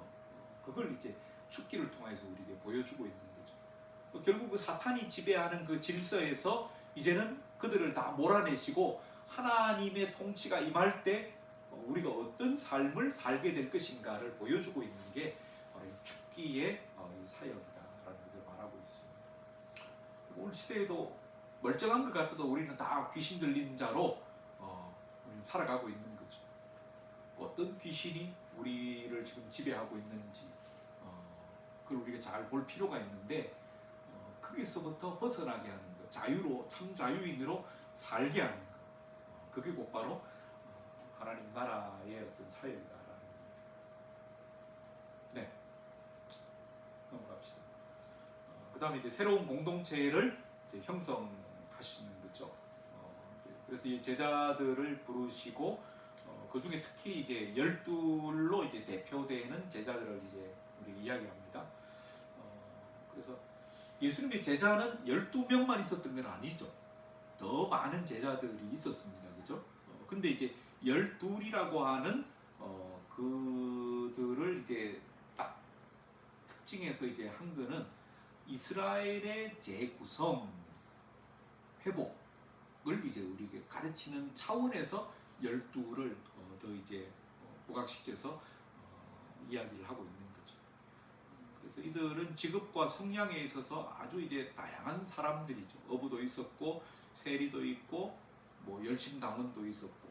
그걸 이제 죽기를 통해서 우리에게 보여주고 있는 거죠. 결국 그 사탄이 지배하는 그 질서에서 이제는 그들을 다 몰아내시고 하나님의 통치가 임할 때 우리가 어떤 삶을 살게 될 것인가를 보여주고 있는 게 바로 이 죽기의 사역이다라는 것을 말하고 있습니다. 오늘 시대에도 멀쩡한 것 같아도 우리는 다 귀신 들린 자로 우리는 살아가고 있는 거죠. 어떤 귀신이 우리를 지금 지배하고 있는지 그걸 우리가 잘 볼 필요가 있는데 거기서부터 벗어나게 하는 것, 참 자유인으로 살게 하는 것, 그게 곧바로 하나님 나라의 어떤 사역이다라는 겁니다. 네, 넘어갑시다. 그 다음에 이제 새로운 공동체를 이제 형성하시는 거죠. 그래서 이 제자들을 부르시고 그 중에 특히 이제 12로 이제 대표되는 제자들을 이제 우리 이야기합니다. 그래서 예수님의 제자는 12명만 있었던 건 아니죠. 더 많은 제자들이 있었습니다. 그죠? 근데 이제 12이라고 하는 그들을 이제 딱 특징해서 이제 한 거는 이스라엘의 재구성, 회복을 이제 우리에게 가르치는 차원에서 12를 더 이제 부각시켜서 이야기를 하고 있는 거죠. 그래서 이들은 직업과 성향에 있어서 아주 이제 다양한 사람들이죠. 어부도 있었고, 세리도 있고, 뭐 열심당원도 있었고,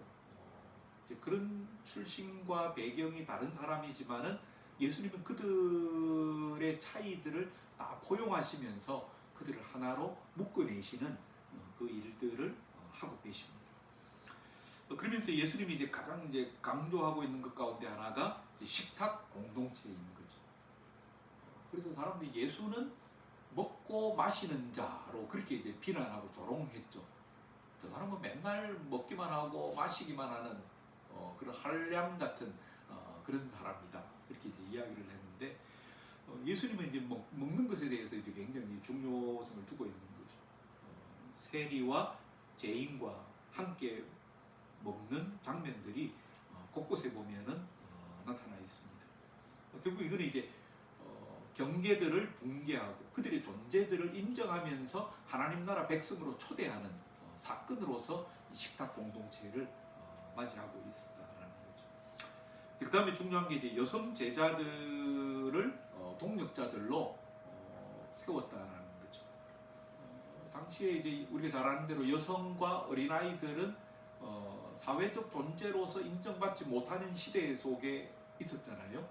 이제 그런 출신과 배경이 다른 사람이지만은 예수님은 그들의 차이들을 다 포용하시면서 그들을 하나로 묶어내시는 그 일들을 하고 계십니다. 그러면서 예수님이 이제 가장 이제 강조하고 있는 것 가운데 하나가 이제 식탁 공동체인 거죠. 그래서 사람들이 예수는 먹고 마시는 자로 그렇게 이제 비난하고 조롱했죠. 저 사람은 맨날 먹기만 하고 마시기만 하는 그런 한량 같은 그런 사람이다. 이렇게 이제 이야기를 했는데 예수님은 이제 먹는 것에 대해서 이제 굉장히 중요성을 두고 있는 거죠. 세리와 죄인과 함께 먹는 장면들이 곳곳에 보면은 나타나 있습니다. 결국 이거는 이제 경계들을 붕괴하고 그들의 존재들을 인정하면서 하나님 나라 백성으로 초대하는 사건으로서 이 식탁 공동체를 맞이하고 있었다라는 거죠. 그 다음에 중요한 게 이제 여성 제자들을 동력자들로 세웠다라는 거죠. 당시에 이제 우리가 잘 아는 대로 여성과 어린아이들은 사회적 존재로서 인정받지 못하는 시대 속에 있었잖아요.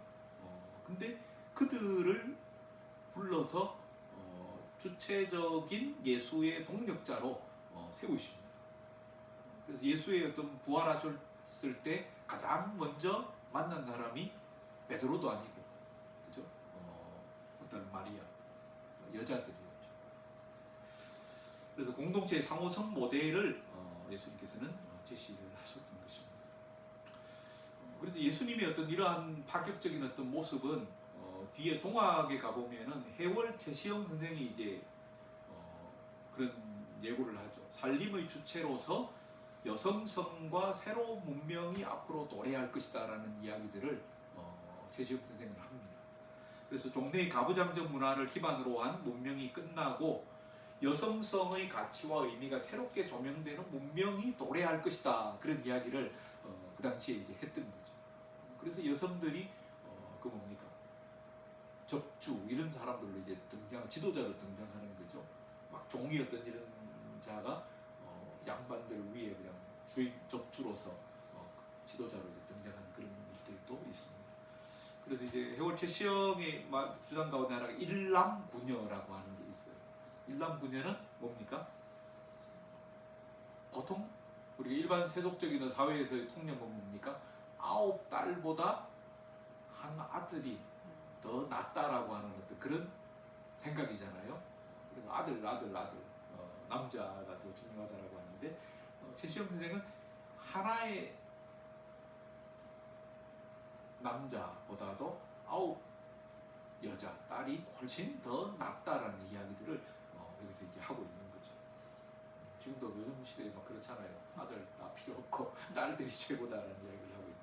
근데 그들을 불러서 주체적인 예수의 동력자로 세우십니다. 그래서 예수의 어떤 부활하셨을 때 가장 먼저 만난 사람이 베드로도 아니고, 그죠? 어떤 마리아, 여자들이었죠. 그래서 공동체의 상호성 모델을 예수님께서는 제시를 하셨던 것입니다. 그래서 예수님의 어떤 이러한 파격적인 어떤 모습은 뒤에 동학에 가보면은 해월 최시영 선생이 이제 그런 예고를 하죠. 살림의 주체로서 여성성과 새로운 문명이 앞으로 도래할 것이다 라는 이야기들을 최시영 선생은 합니다. 그래서 종래의 가부장적 문화를 기반으로 한 문명이 끝나고 여성성의 가치와 의미가 새롭게 조명되는 문명이 도래할 것이다, 그런 이야기를 그 당시에 이제 했던 거죠. 그래서 여성들이 그 뭡니까, 접주 이런 사람들로 이제 지도자로 등장하는 거죠. 막 종이었던 이런 자가 양반들 위에 그냥 주인 접주로서 지도자로 이제 등장하는 그런 일들도 있습니다. 그래서 이제 해월 최시영의 주장 가운데 하나가 일남구녀라고 하는 게 있어요. 일남구녀는 뭡니까? 보통 우리가 일반 세속적인 사회에서의 통념은 뭡니까? 9딸보다 한 아들이 더 낫다라고 하는 어떤 그런 생각이잖아요. 그래서 아들, 남자가 더 중요하다라고 하는데 최시영 선생은 하나의 남자보다도 9 여자, 딸이 훨씬 더 낫다라는 이야기들을 여기서 이제 하고 있는 거죠. 지금도 요즘 시대에 막 그렇잖아요. 아들 다 필요 없고 딸들이 최고다라는 이야기를 하고 있는데,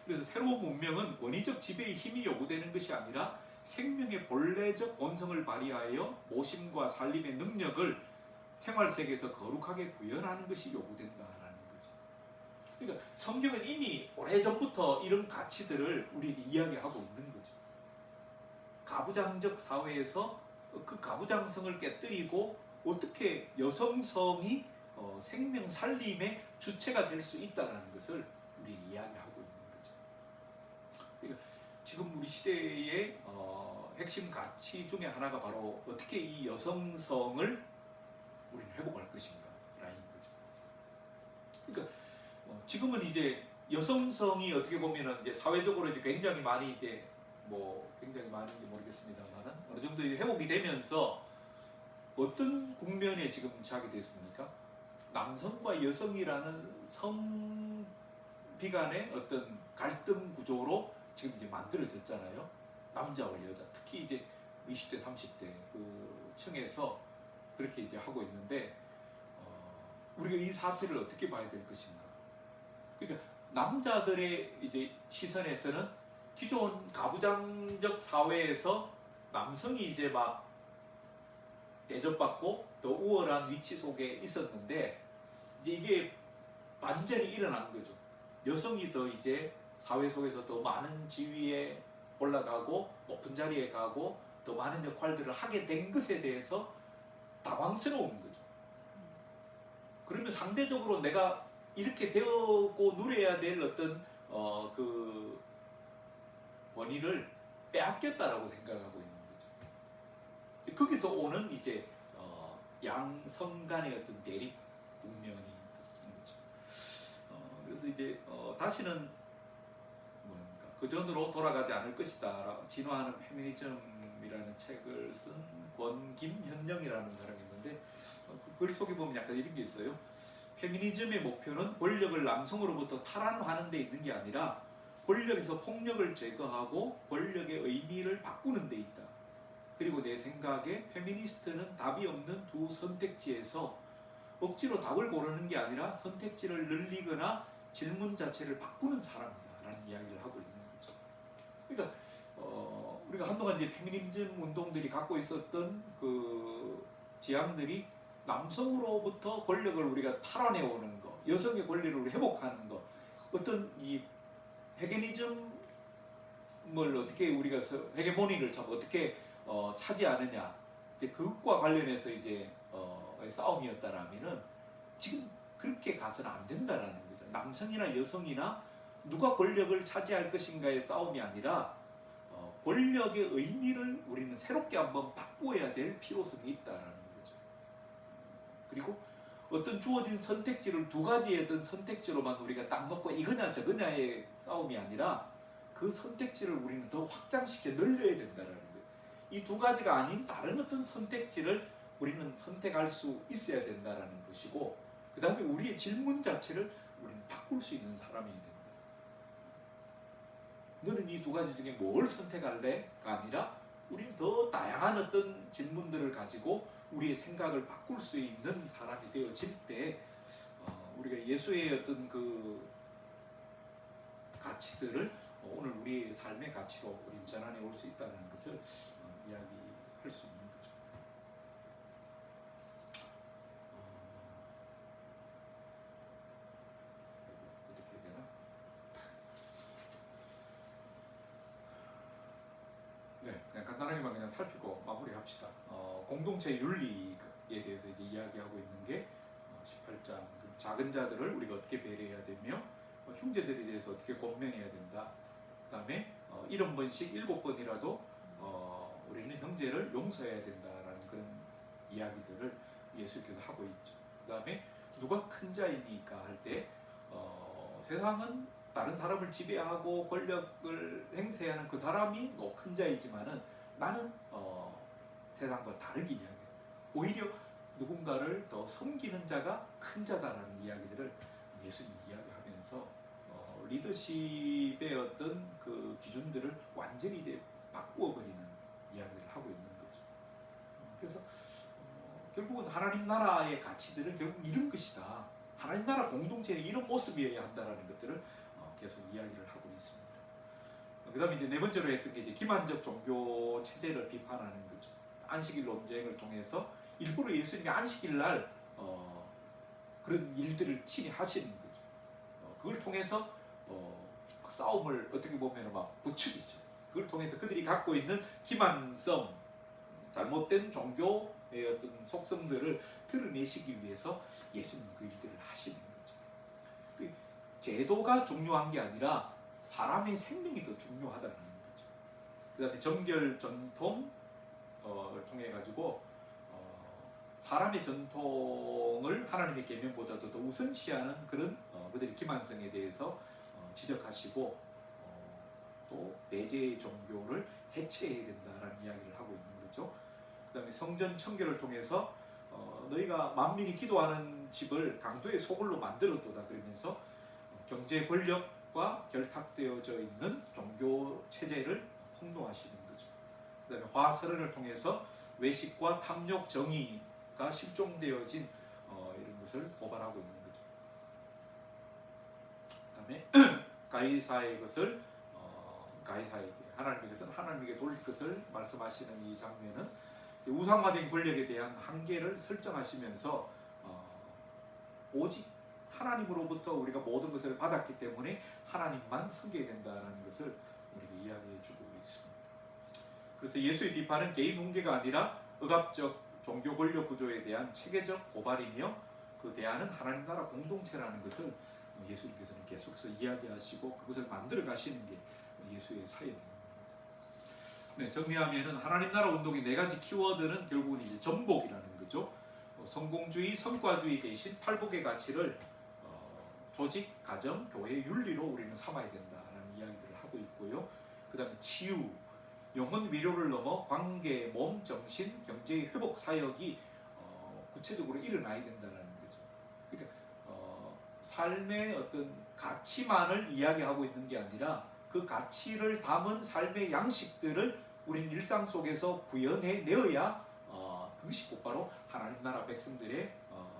그래서 새로운 문명은 권위적 지배의 힘이 요구되는 것이 아니라 생명의 본래적 본성을 발휘하여 모심과 살림의 능력을 생활 세계에서 거룩하게 구현하는 것이 요구된다라는 거죠. 그러니까 성경은 이미 오래전부터 이런 가치들을 우리에게 이야기하고 있는 거죠. 가부장적 사회에서 그 가부장성을 깨뜨리고 어떻게 여성성이 생명 살림의 주체가 될 수 있다는 것을 우리 이야기하고 있는 거죠. 그러니까 지금 우리 시대의 핵심 가치 중에 하나가 바로 어떻게 이 여성성을 우리는 회복할 것인가 라는 거죠. 그러니까 지금은 이제 여성성이 어떻게 보면은 이제 사회적으로 이제 굉장히 많이 이제 굉장히 많은지 모르겠습니다만은 어느 정도 회복이 되면서 어떤 국면에 지금 처하게 됐습니까? 남성과 여성이라는 성비간의 어떤 갈등 구조로 지금 이제 만들어졌잖아요. 남자와 여자, 특히 이제 20대, 30대 그 층에서 그렇게 이제 하고 있는데 우리가 이 사태를 어떻게 봐야 될 것인가? 그러니까 남자들의 이제 시선에서는 기존 가부장적 사회에서 남성이 이제 막 대접받고 더 우월한 위치 속에 있었는데 이제 이게 완전히 일어난 거죠. 여성이 더 이제 사회 속에서 더 많은 지위에 올라가고 높은 자리에 가고 더 많은 역할들을 하게 된 것에 대해서 당황스러운 거죠. 그러면 상대적으로 내가 이렇게 되었고 누려야 될 어떤 그 권위를 빼앗겼다라고 생각하고 있는 거죠. 거기서 오는 이제 양성 간의 어떤 대립 국면이 있는 거죠. 그래서 이제 다시는 뭔가 그전으로 돌아가지 않을 것이다. 진화하는 페미니즘이라는 책을 쓴 권김현영이라는 사람이 있는데 그 글 속에 보면 약간 이런 게 있어요. 페미니즘의 목표는 권력을 남성으로부터 탈환하는 데 있는 게 아니라 권력에서 폭력을 제거하고 권력의 의미를 바꾸는 데 있다. 그리고 내 생각에 페미니스트는 답이 없는 두 선택지에서 억지로 답을 고르는 게 아니라 선택지를 늘리거나 질문 자체를 바꾸는 사람이다 라는 이야기를 하고 있는 거죠. 그러니까 우리가 한동안 이제 페미니즘 운동들이 갖고 있었던 그 지향들이 남성으로부터 권력을 우리가 탈환해 오는 거, 여성의 권리를 우리 회복하는 거, 어떤 이 헤게니즘을 어떻게 우리가 헤게모니를 참 어떻게 차지하느냐, 이제 그것과 관련해서 이제 싸움이었다라면은 지금 그렇게 가서는 안 된다라는 거죠. 남성이나 여성이나 누가 권력을 차지할 것인가의 싸움이 아니라 권력의 의미를 우리는 새롭게 한번 바꾸어야 될 필요성이 있다라는 거죠. 그리고 어떤 주어진 선택지를 두 가지의 어떤 선택지로만 우리가 딱 놓고 이거냐 저거냐의 싸움이 아니라 그 선택지를 우리는 더 확장시켜 늘려야 된다라는 거예요. 이 두 가지가 아닌 다른 어떤 선택지를 우리는 선택할 수 있어야 된다라는 것이고, 그 다음에 우리의 질문 자체를 우리는 바꿀 수 있는 사람이 된다. 너는 이 두 가지 중에 뭘 선택할래?가 아니라 우리는 더 다양한 어떤 질문들을 가지고 우리의 생각을 바꿀 수 있는 사람이 되어질 때 우리가 예수의 어떤 그 가치들을 오늘 우리의 삶의 가치로 우리 전환해 올 수 있다는 것을 이야기할 수 있는 거죠. 어떻게 해야 되나? 네, 그냥 간단하게만 그냥 살피고 마무리합시다. 공동체 윤리에 대해서 이제 이야기하고 있는 게 18장 작은 자들을 우리가 어떻게 배려해야 되며 형제들에 대해서 어떻게 권면해야 된다. 그 다음에 70번씩 7번이라도 우리는 형제를 용서해야 된다라는 그런 이야기들을 예수께서 하고 있죠. 그 다음에 누가 큰 자이니까 할 때 세상은 다른 사람을 지배하고 권력을 행사하는 그 사람이 큰 자이지만은 나는 세상과 다르게 이야기해요. 오히려 누군가를 더 섬기는 자가 큰 자다라는 이야기들을 예수님이 이야기하면서 리더십의 어떤 그 기준들을 완전히 이제 바꾸어 버리는 이야기를 하고 있는 거죠. 그래서 결국은 하나님 나라의 가치들은 결국 이런 것이다. 하나님 나라 공동체는 이런 모습이어야 한다라는 것들을 계속 이야기를 하고 있습니다. 그다음에 이제 네 번째로 했던 게 이제 기만적 종교 체제를 비판하는 거죠. 안식일 논쟁을 통해서 일부러 예수님이 안식일 날 그런 일들을 친히 하시는 거죠. 그걸 통해서 막 싸움을 어떻게 보면 막 부추기죠. 그걸 통해서 그들이 갖고 있는 기만성, 잘못된 종교의 어떤 속성들을 드러내시기 위해서 예수님 그 일들을 하시는 거죠. 그 제도가 중요한 게 아니라 사람의 생명이 더 중요하다는 거죠. 그 다음에 정결 전통을 통해 가지고 사람의 전통을 하나님의 계명보다도 더 우선시하는 그런 그들의 기만성에 대해서 지적하시고 또 내재의 종교를 해체해야 된다라는 이야기를 하고 있는 거죠. 그 다음에 성전 청결을 통해서 너희가 만민이 기도하는 집을 강도의 소굴로 만들었도다 그러면서 경제 권력과 결탁되어져 있는 종교 체제를 폭로하시는 거죠. 그 다음에 화서론을 통해서 외식과 탐욕 정의가 실종되어진 이런 것을 고발하고 있는 거죠. 그 다음에 가이사의 것을 가이사에게, 하나님의 것은 하나님에게 돌릴 것을 말씀하시는 이 장면은 우상화된 권력에 대한 한계를 설정하시면서 오직 하나님으로부터 우리가 모든 것을 받았기 때문에 하나님만 섬겨야 된다는 것을 우리에게 이야기해 주고 있습니다. 그래서 예수의 비판은 개인 문제가 아니라 억압적 종교 권력 구조에 대한 체계적 고발이며 그 대안은 하나님 나라 공동체라는 것을 예수님께서는 계속해서 이야기하시고 그것을 만들어 가시는 게 예수의 사역입니다. 네, 정리하면은 하나님 나라 운동의 네 가지 키워드는 결국은 이제 전복이라는 거죠. 성공주의, 성과주의 대신 팔복의 가치를 조직, 가정, 교회, 윤리로 우리는 삼아야 된다라는 이야기들을 하고 있고요. 그 다음에 치유, 영혼 위로를 넘어 관계, 몸, 정신, 경제의 회복 사역이 구체적으로 일어나야 된다는 거죠. 그러니까 삶의 어떤 가치만을 이야기하고 있는 게 아니라 그 가치를 담은 삶의 양식들을 우리는 일상 속에서 구현해 내어야 그것이 곧바로 하나님 나라 백성들의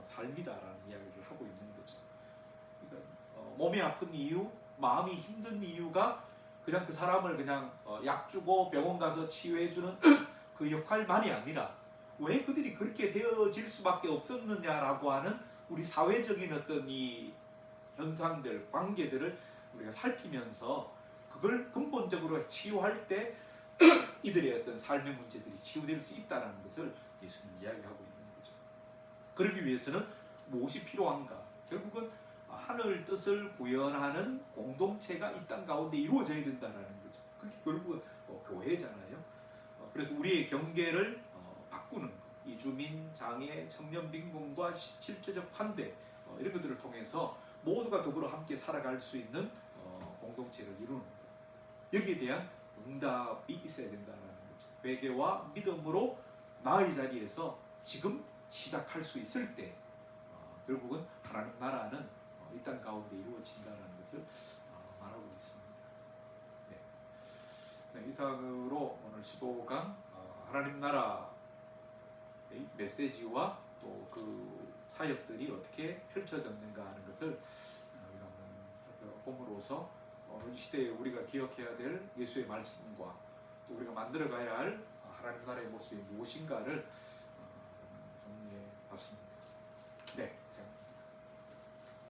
삶이다라는 이야기를 하고 있는 거죠. 그러니까 몸이 아픈 이유, 마음이 힘든 이유가 그냥 그 사람을 그냥 약 주고 병원 가서 치유해주는 그 역할만이 아니라 왜 그들이 그렇게 되어질 수밖에 없었느냐라고 하는 우리 사회적인 어떤 이 현상들, 관계들을 우리가 살피면서 그걸 근본적으로 치유할 때 이들의 어떤 삶의 문제들이 치유될 수 있다는 것을 예수님이 이야기하고 있는 거죠. 그러기 위해서는 무엇이 필요한가? 결국은 하늘 뜻을 구현하는 공동체가 이 땅 가운데 이루어져야 된다는 거죠. 그게 결국은 교회잖아요. 그래서 우리의 경계를 바꾸는 것, 이주민, 장애, 청년 빈곤과 실제적 환대 이런 것들을 통해서 모두가 더불어 함께 살아갈 수 있는 공동체를 이루는 것. 여기에 대한 응답이 있어야 된다는 거죠. 회개와 믿음으로 나의 자리에서 지금 시작할 수 있을 때 결국은 하나님 나라는 이 땅 가운데 이루어진다는 것을 말하고 있습니다. 네, 이상으로 오늘 15강 하나님 나라의 메시지와 또 그 사역들이 어떻게 펼쳐졌는가 하는 것을 우리가 한번 살펴봄으로써 오늘 시대에 우리가 기억해야 될 예수의 말씀과 또 우리가 만들어가야 할 하나님 나라의 모습이 무엇인가를